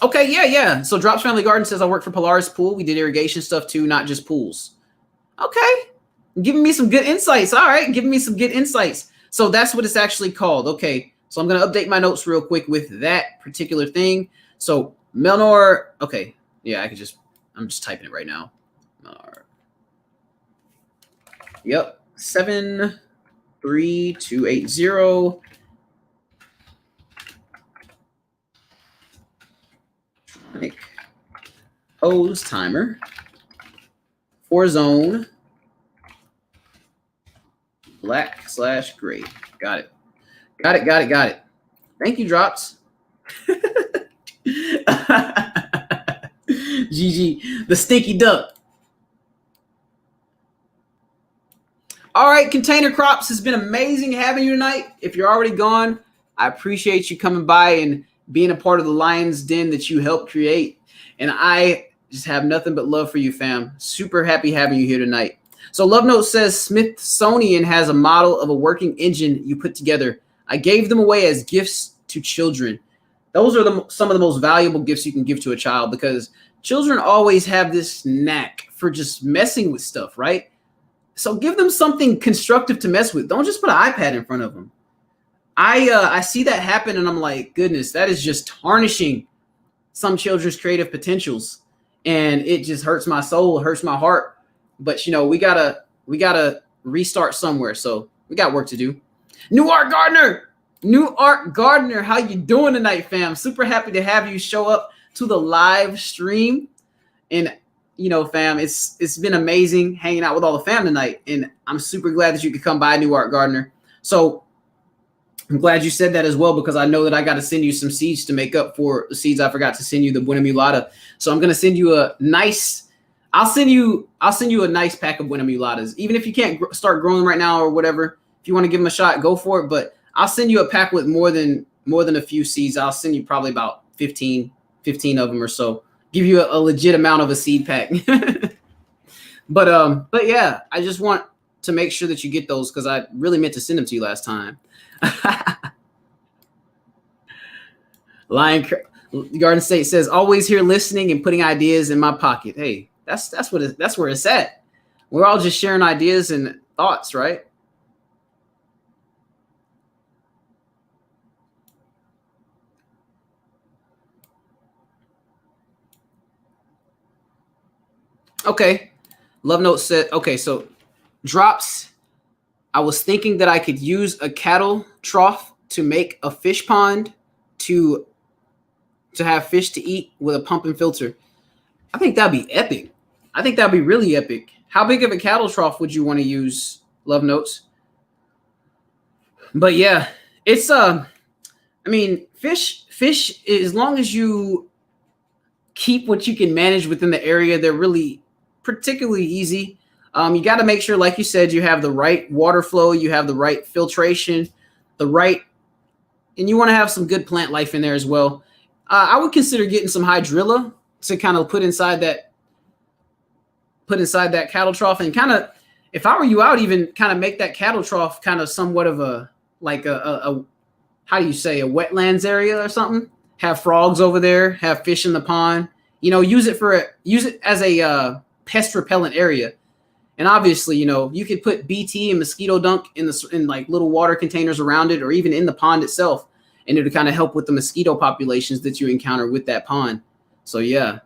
Okay, yeah. So Drops Family Garden says I work for Polaris Pool. We did irrigation stuff too, not just pools. Okay, giving me some good insights. All right, giving me some good insights. So that's what it's actually called. Okay, so I'm going to update my notes real quick with that particular thing. So Melnor, okay, yeah, I'm just typing it right now. Yep, 73280. Hose timer for zone black/gray. Got it. Thank you, Drops. GG, the stinky duck. All right, Container Crops, has been amazing having you tonight. If you're already gone, I appreciate you coming by and being a part of the Lion's Den that you helped create. And I just have nothing but love for you, fam. Super happy having you here tonight. So Love Note says Smithsonian has a model of a working engine you put together. I gave them away as gifts to children. Those are some of the most valuable gifts you can give to a child, because children always have this knack for just messing with stuff, right? So give them something constructive to mess with. Don't just put an iPad in front of them. I see that happen, and I'm like, goodness, that is just tarnishing some children's creative potentials, and it just hurts my soul, it hurts my heart. But you know, we gotta restart somewhere, so we got work to do. New Art Gardner, how you doing tonight, fam? Super happy to have you show up to the live stream. And you know, fam, it's been amazing hanging out with all the fam tonight, and I'm super glad that you could come by, New Art Gardner. So I'm glad you said that as well, because I know that I got to send you some seeds to make up for the seeds I forgot to send you, the Buena Mulata. So I'm going to send you I'll send you a nice pack of Buena Mulatas. Even if you can't start growing right now or whatever, if you want to give them a shot, go for it. But I'll send you a pack with more than a few seeds. I'll send you probably about 15 of them or so. Give you a legit amount of a seed pack. But yeah, I just want to make sure that you get those, because I really meant to send them to you last time. Garden State says, always here listening and putting ideas in my pocket. Hey, that's where it's at. We're all just sharing ideas and thoughts, right? Okay. Love Note said, okay, so Drops, I was thinking that I could use a cattle trough to make a fish pond to have fish to eat with a pump and filter. I think that'd be epic. I think that'd be really epic. How big of a cattle trough would you want to use, Love Notes? But yeah, it's I mean, fish, as long as you keep what you can manage within the area, they're really particularly easy. You got to make sure, like you said, you have the right water flow, you have the right filtration, and you want to have some good plant life in there as well. I would consider getting some hydrilla to kind of put inside that put inside that cattle trough, and kind of, if I were you, I would even kind of make that cattle trough kind of somewhat of a, like a how do you say, a wetlands area or something. Have frogs over there, have fish in the pond. Use it as a pest repellent area. And obviously, you could put BT and mosquito dunk in like little water containers around it, or even in the pond itself, and it'll kind of help with the mosquito populations that you encounter with that pond. So yeah.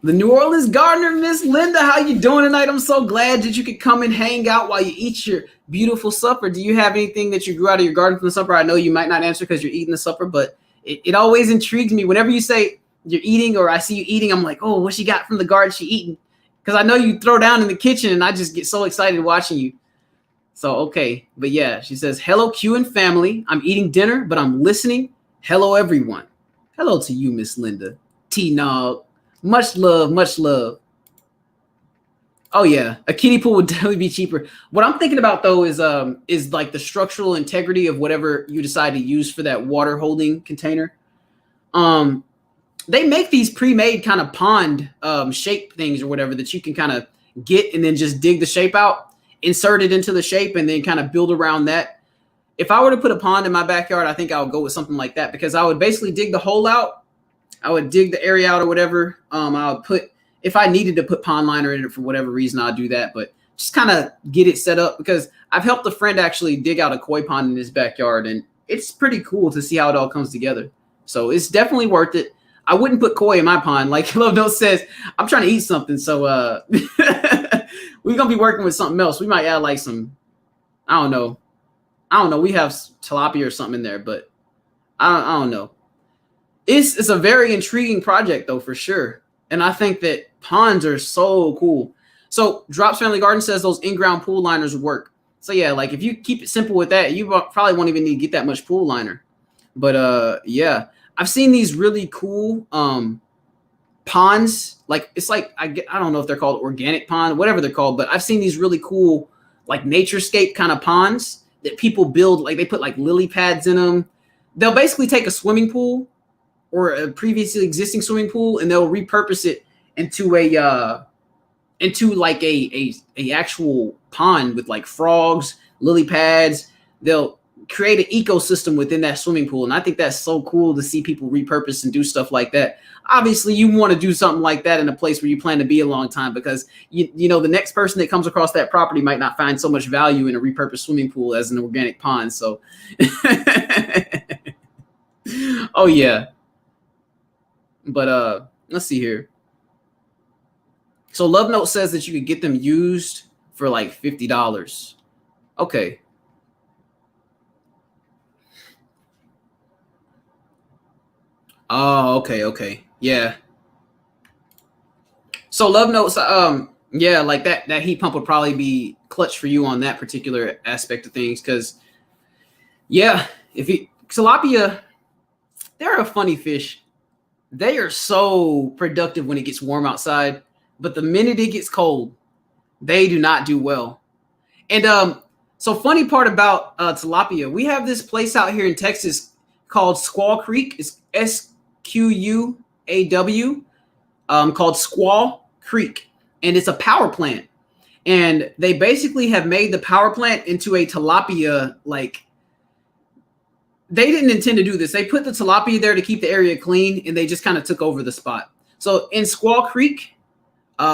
The New Orleans gardener, Miss Linda, how you doing tonight? I'm so glad that you could come and hang out while you eat your beautiful supper. Do you have anything that you grew out of your garden from the supper? I know you might not answer because you're eating the supper, but it always intrigues me. Whenever you say you're eating, or I see you eating, I'm like, oh, what she got from the garden she eating? Because I know you throw down in the kitchen, and I just get so excited watching you. So, okay. But yeah, she says, hello, Q and family. I'm eating dinner, but I'm listening. Hello, everyone. Hello to you, Miss Linda. T-Nog. Much love, much love. Oh yeah, a kiddie pool would definitely be cheaper. What I'm thinking about though is like the structural integrity of whatever you decide to use for that water holding container. They make these pre-made kind of pond shape things or whatever that you can kind of get and then just dig the shape out, insert it into the shape, and then kind of build around that. If I were to put a pond in my backyard, I think I would go with something like that, because I would basically dig the hole out. I would dig the area out or whatever. I would put, if I needed to put pond liner in it for whatever reason, I'd do that. But just kind of get it set up, because I've helped a friend actually dig out a koi pond in his backyard, and it's pretty cool to see how it all comes together. So it's definitely worth it. I wouldn't put koi in my pond. Like Love Note says, I'm trying to eat something. So we're going to be working with something else. We might add like some, I don't know. We have tilapia or something in there, but I don't know. It's a very intriguing project, though, for sure. And I think that ponds are so cool. So Drops Family Garden says those in-ground pool liners would work. So yeah, like if you keep it simple with that, you probably won't even need to get that much pool liner. But yeah, I've seen these really cool ponds. Like it's like I don't know if they're called organic pond, whatever they're called, but I've seen these really cool like naturescape kind of ponds that people build. Like they put like lily pads in them. They'll basically take a swimming pool or a previously existing swimming pool, and they'll repurpose it into like a actual pond with like frogs, lily pads. They'll create an ecosystem within that swimming pool, and I think that's so cool to see people repurpose and do stuff like that. Obviously, you want to do something like that in a place where you plan to be a long time, because you know the next person that comes across that property might not find so much value in a repurposed swimming pool as an organic pond. So, oh yeah. But let's see here. So Love Note says that you could get them used for like $50. Okay. Oh, okay. Yeah. So Love Notes, yeah, like that heat pump would probably be clutch for you on that particular aspect of things, because yeah, tilapia, they're a funny fish. They are so productive when it gets warm outside, but the minute it gets cold, they do not do well. And so funny part about tilapia, we have this place out here in Texas called Squaw Creek. It's SQUAW, called Squaw Creek, and it's a power plant. And they basically have made the power plant into a tilapia, like, they didn't intend to do this. They put the tilapia there to keep the area clean, and they just kind of took over the spot. So in Squaw Creek,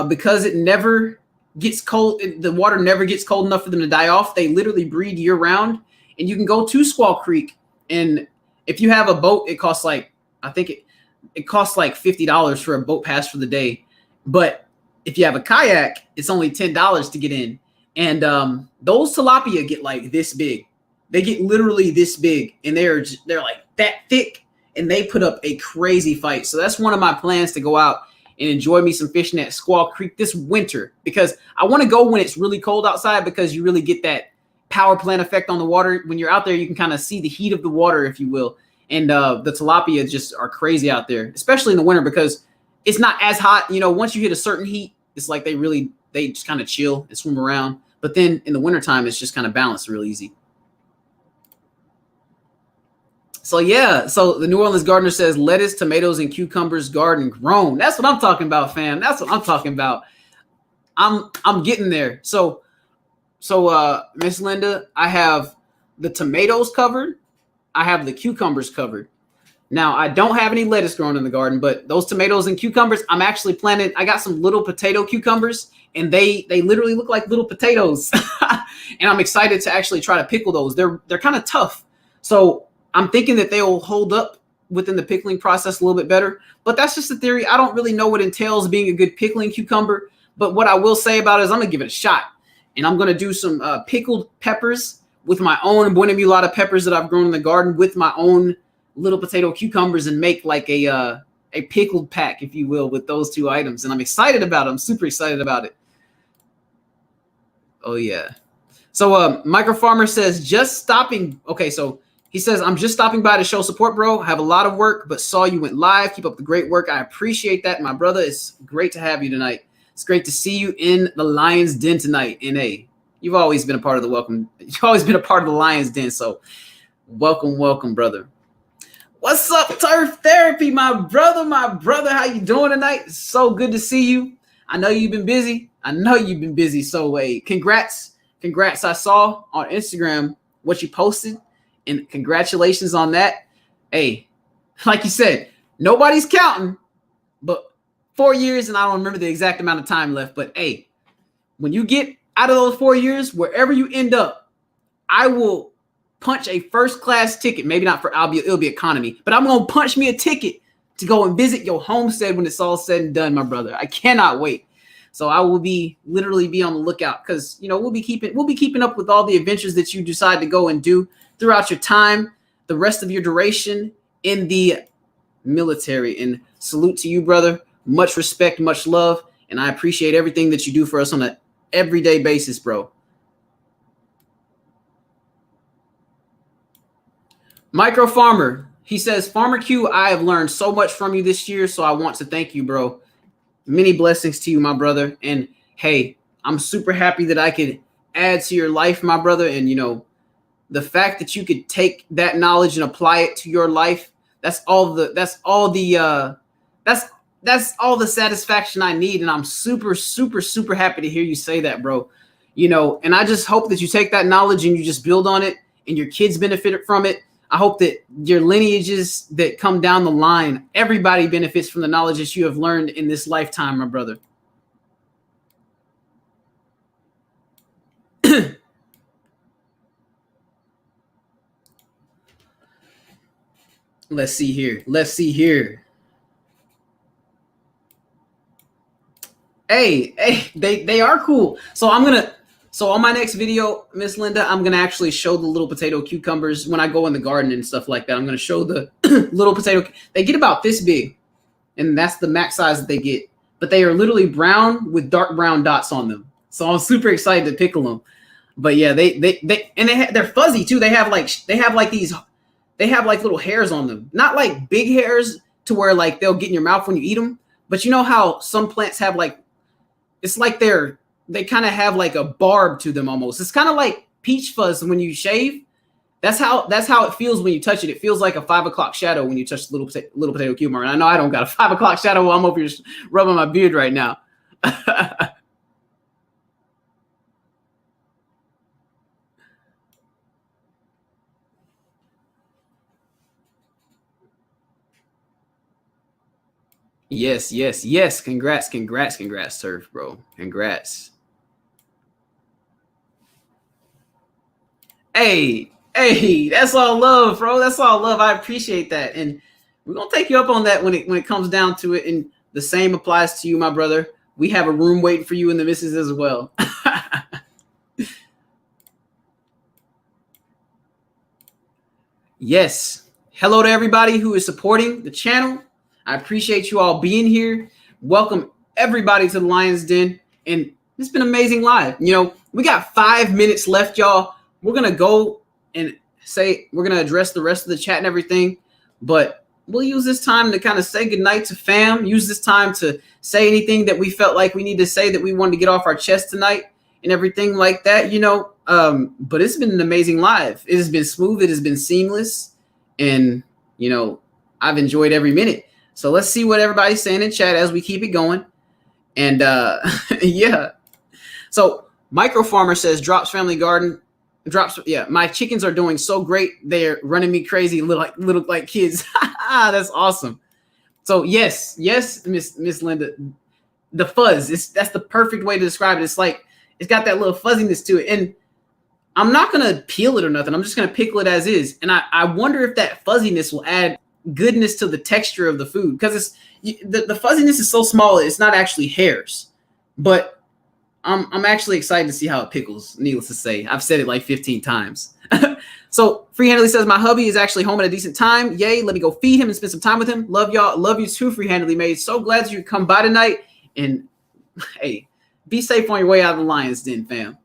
because it never gets cold, the water never gets cold enough for them to die off, they literally breed year round. And you can go to Squaw Creek, and if you have a boat, it costs like, I think it costs like $50 for a boat pass for the day. But if you have a kayak, it's only $10 to get in. And those tilapia get like this big. They get literally this big, and they're like that thick, and they put up a crazy fight. So that's one of my plans, to go out and enjoy me some fishing at Squaw Creek this winter, because I want to go when it's really cold outside, because you really get that power plant effect on the water. When you're out there, you can kind of see the heat of the water, if you will. And the tilapia just are crazy out there, especially in the winter, because it's not as hot. You know, once you hit a certain heat, it's like they just kind of chill and swim around. But then in the wintertime, it's just kind of balanced real easy. So yeah, so the New Orleans gardener says lettuce, tomatoes, and cucumbers garden grown. That's what I'm talking about, fam. That's what I'm talking about. I'm getting there. So Miss Linda, I have the tomatoes covered. I have the cucumbers covered. Now I don't have any lettuce growing in the garden, but those tomatoes and cucumbers, I'm actually planting. I got some little potato cucumbers, and they literally look like little potatoes. And I'm excited to actually try to pickle those. They're kind of tough, so I'm thinking that they'll hold up within the pickling process a little bit better. But that's just a theory. I don't really know what entails being a good pickling cucumber. But what I will say about it is I'm gonna give it a shot, and I'm gonna do some pickled peppers with my own Buena Mulata peppers that I've grown in the garden with my own little potato cucumbers, and make like a pickled pack, if you will, with those two items. And I'm excited about it. I'm super excited about it. Oh yeah. So Micro Farmer says just stopping. Okay, so he says I'm just stopping by to show support, bro. I have a lot of work, but saw you went live. Keep up the great work. I appreciate that, my brother. It's great to have you tonight. It's great to see you in the Lion's Den tonight. NA. You've always been a part of the welcome. You've always been a part of the Lion's Den. So welcome, brother. What's up, Turf Therapy, my brother? How you doing tonight? It's so good to see you. I know you've been busy. So congrats. I saw on Instagram what you posted, and congratulations on that. Hey, like you said, nobody's counting, but 4 years, and I don't remember the exact amount of time left. But hey, when you get out of those 4 years, wherever you end up, I will punch a first-class ticket. Maybe not for it'll be economy, but I'm gonna punch me a ticket to go and visit your homestead when it's all said and done, my brother. I cannot wait. So I will literally be on the lookout, because we'll be keeping up with all the adventures that you decide to go and do throughout your time, the rest of your duration in the military. And salute to you, brother. Much respect, much love, and I appreciate everything that you do for us on an everyday basis, bro. Micro Farmer, he says, Farmer Q, I have learned so much from you this year, so I want to thank you, bro. Many blessings to you, my brother. And hey, I'm super happy that I could add to your life, my brother. And the fact that you could take that knowledge and apply it to your life, that's all the satisfaction I need. And I'm super, super, super happy to hear you say that, bro. And I just hope that you take that knowledge and you just build on it, and your kids benefit from it. I hope that your lineages that come down the line, everybody benefits from the knowledge that you have learned in this lifetime, my brother. Let's see here. Hey, they are cool. So on my next video, Miss Linda, I'm gonna actually show the little potato cucumbers when I go in the garden and stuff like that. I'm gonna show the little potato. They get about this big, and that's the max size that they get. But they are literally brown with dark brown dots on them. So I'm super excited to pickle them. But yeah, they're fuzzy too. They have like little hairs on them. Not like big hairs to where like they'll get in your mouth when you eat them. But you know how some plants have it's like they kind of have like a barb to them almost. It's kind of like peach fuzz when you shave. That's how it feels when you touch it. It feels like a 5 o'clock shadow when you touch the little potato cucumber. And I know I don't got a 5 o'clock shadow while I'm over here rubbing my beard right now. Yes. Congrats, Surf, bro. Congrats. Hey, that's all love, bro. That's all love. I appreciate that. And we're gonna take you up on that when it comes down to it. And the same applies to you, my brother. We have a room waiting for you and the missus as well. Yes. Hello to everybody who is supporting the channel. I appreciate you all being here. Welcome everybody to the Lion's Den. And it's been amazing live. We got 5 minutes left, y'all. We're going to go and we're going to address the rest of the chat and everything. But we'll use this time to kind of say goodnight to fam. Use this time to say anything that we felt like we need to say that we wanted to get off our chest tonight and everything like that, But it's been an amazing live. It has been smooth. It has been seamless. And, you know, I've enjoyed every minute. So let's see what everybody's saying in chat as we keep it going. And yeah. So Micro Farmer says Drops Family Garden. Drops, yeah, my chickens are doing so great. They're running me crazy, little like kids. That's awesome. So yes, Miss Linda, the fuzz. That's the perfect way to describe it. It's like it's got that little fuzziness to it. And I'm not gonna peel it or nothing. I'm just gonna pickle it as is. And I wonder if that fuzziness will add goodness to the texture of the food, because the fuzziness is so small, it's not actually hairs. But I'm actually excited to see how it pickles, needless to say. I've said it like 15 times. So Free-Handedly says, my hubby is actually home at a decent time. Yay, let me go feed him and spend some time with him. Love y'all. Love you too, Free-Handedly Made. So glad you could come by tonight. And hey, be safe on your way out of the Lion's Den, fam.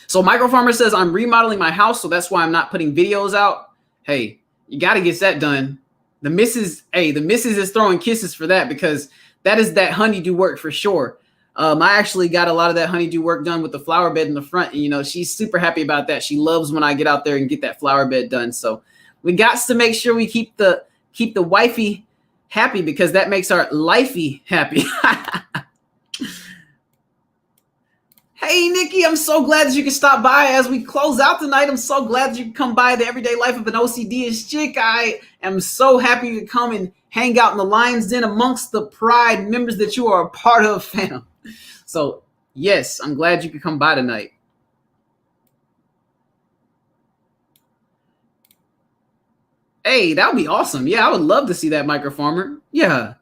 So Micro Farmer says, I'm remodeling my house, so that's why I'm not putting videos out. Hey, you got to get that done. The missus is throwing kisses for that, because that is that honeydew work for sure. I actually got a lot of that honeydew work done with the flower bed in the front. And, you know, she's super happy about that. She loves when I get out there and get that flower bed done. So we got to make sure we keep the wifey happy, because that makes our lifey happy. Hey, Nikki, I'm so glad that you can stop by as we close out tonight. I'm so glad that you can come by the everyday life of an OCD-ish chick. I am so happy to come and hang out in the Lion's Den amongst the Pride members that you are a part of, fam. So, yes, I'm glad you could come by tonight. Hey, that would be awesome. Yeah, I would love to see that, Micro Farmer. Yeah,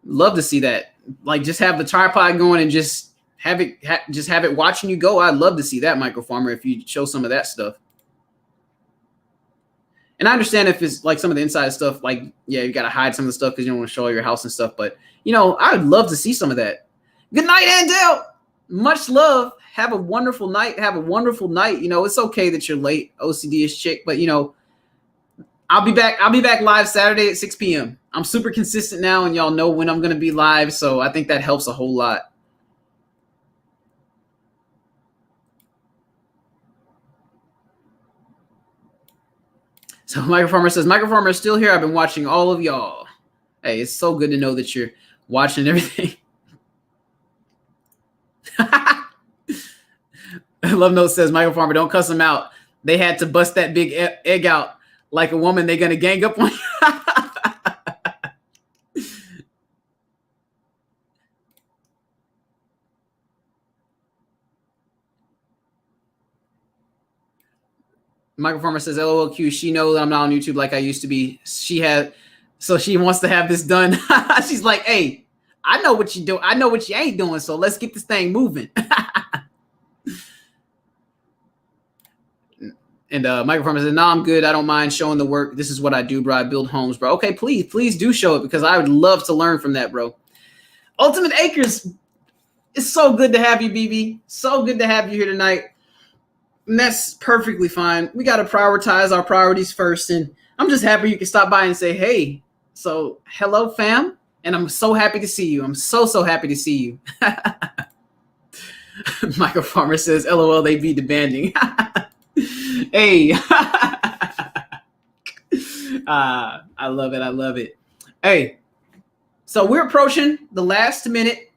love to see that. Like, just have the tripod going and just have it watching you go. I'd love to see that, Micro Farmer, if you show some of that stuff. And I understand if it's like some of the inside stuff, like, yeah, you got to hide some of the stuff because you don't want to show your house and stuff. But, you know, I would love to see some of that. Good night, Andel. Much love. Have a wonderful night. Have a wonderful night. You know, it's okay that you're late, OCD-ish chick, but, you know, I'll be back. I'll be back live Saturday at 6 p.m. I'm super consistent now, and y'all know when I'm going to be live. So I think that helps a whole lot. So Micro Farmer says, Micro Farmer is still here. I've been watching all of y'all. Hey, it's so good to know that you're watching everything. Love Note says, Micro Farmer, don't cuss them out. They had to bust that big egg out like a woman. They're going to gang up on you. Micro Farmer says, LOLQ, she knows I'm not on YouTube like I used to be. So she wants to have this done. She's like, hey, I know what you do. I know what you ain't doing. So let's get this thing moving. And Micro Farmer says, no, I'm good. I don't mind showing the work. This is what I do, bro. I build homes, bro. Okay, please do show it, because I would love to learn from that, bro. Ultimate Acres, it's so good to have you, BB. So good to have you here tonight. And that's perfectly fine. We got to prioritize our priorities first. And I'm just happy you can stop by and say, hey, so hello, fam. And I'm so happy to see you. I'm so happy to see you. Micro Farmer says, LOL, they be demanding. Hey. I love it. I love it. Hey, so we're approaching the last minute.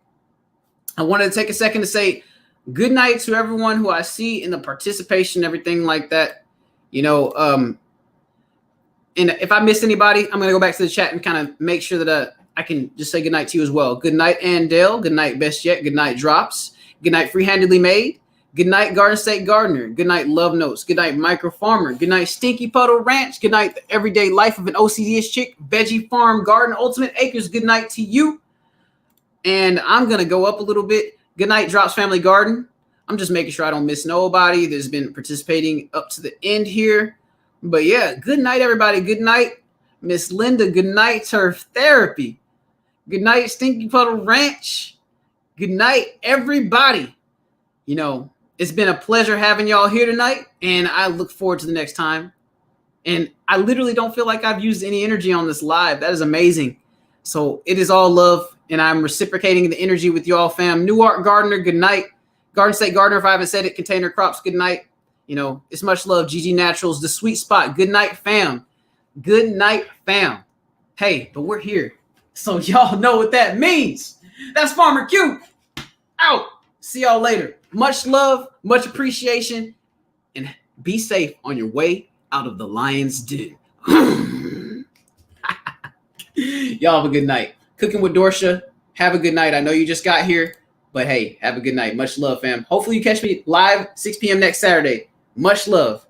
I wanted to take a second to say good night to everyone who I see in the participation, everything like that. You know, and if I missed anybody, I'm going to go back to the chat and kind of make sure that I can just say good night to you as well. Good night, Andale. Good night, Best Yet. Good night, Drops. Good night, Free-Handedly Made. Good night, Garden State Gardener. Good night, Love Notes. Good night, Micro Farmer. Good night, Stinky Puddle Ranch. Good night, The Everyday Life of an OCD-ish Chick. Veggie Farm Garden. Ultimate Acres. Good night to you. And I'm going to go up a little bit. Good night, Drops Family Garden. I'm just making sure I don't miss nobody that's been participating up to the end here. But yeah, good night, everybody. Good night, Miss Linda. Good night, Turf Therapy. Good night, Stinky Puddle Ranch. Good night, everybody. You know, it's been a pleasure having y'all here tonight, and I look forward to the next time. And I literally don't feel like I've used any energy on this live. That is amazing. So it is all love, and I'm reciprocating the energy with y'all, fam. Newark Gardener, good night. Garden State Gardener, if I haven't said it. Container Crops, good night. You know, it's much love. GG Naturals, the sweet spot. Good night, fam. Good night, fam. Hey, but we're here. So y'all know what that means. That's Farmer Q. Out. See y'all later. Much love, much appreciation, and be safe on your way out of the lion's den. Y'all have a good night. Cooking with Dorsha. Have a good night. I know you just got here, but hey, have a good night. Much love, fam. Hopefully you catch me live 6 p.m. next Saturday. Much love.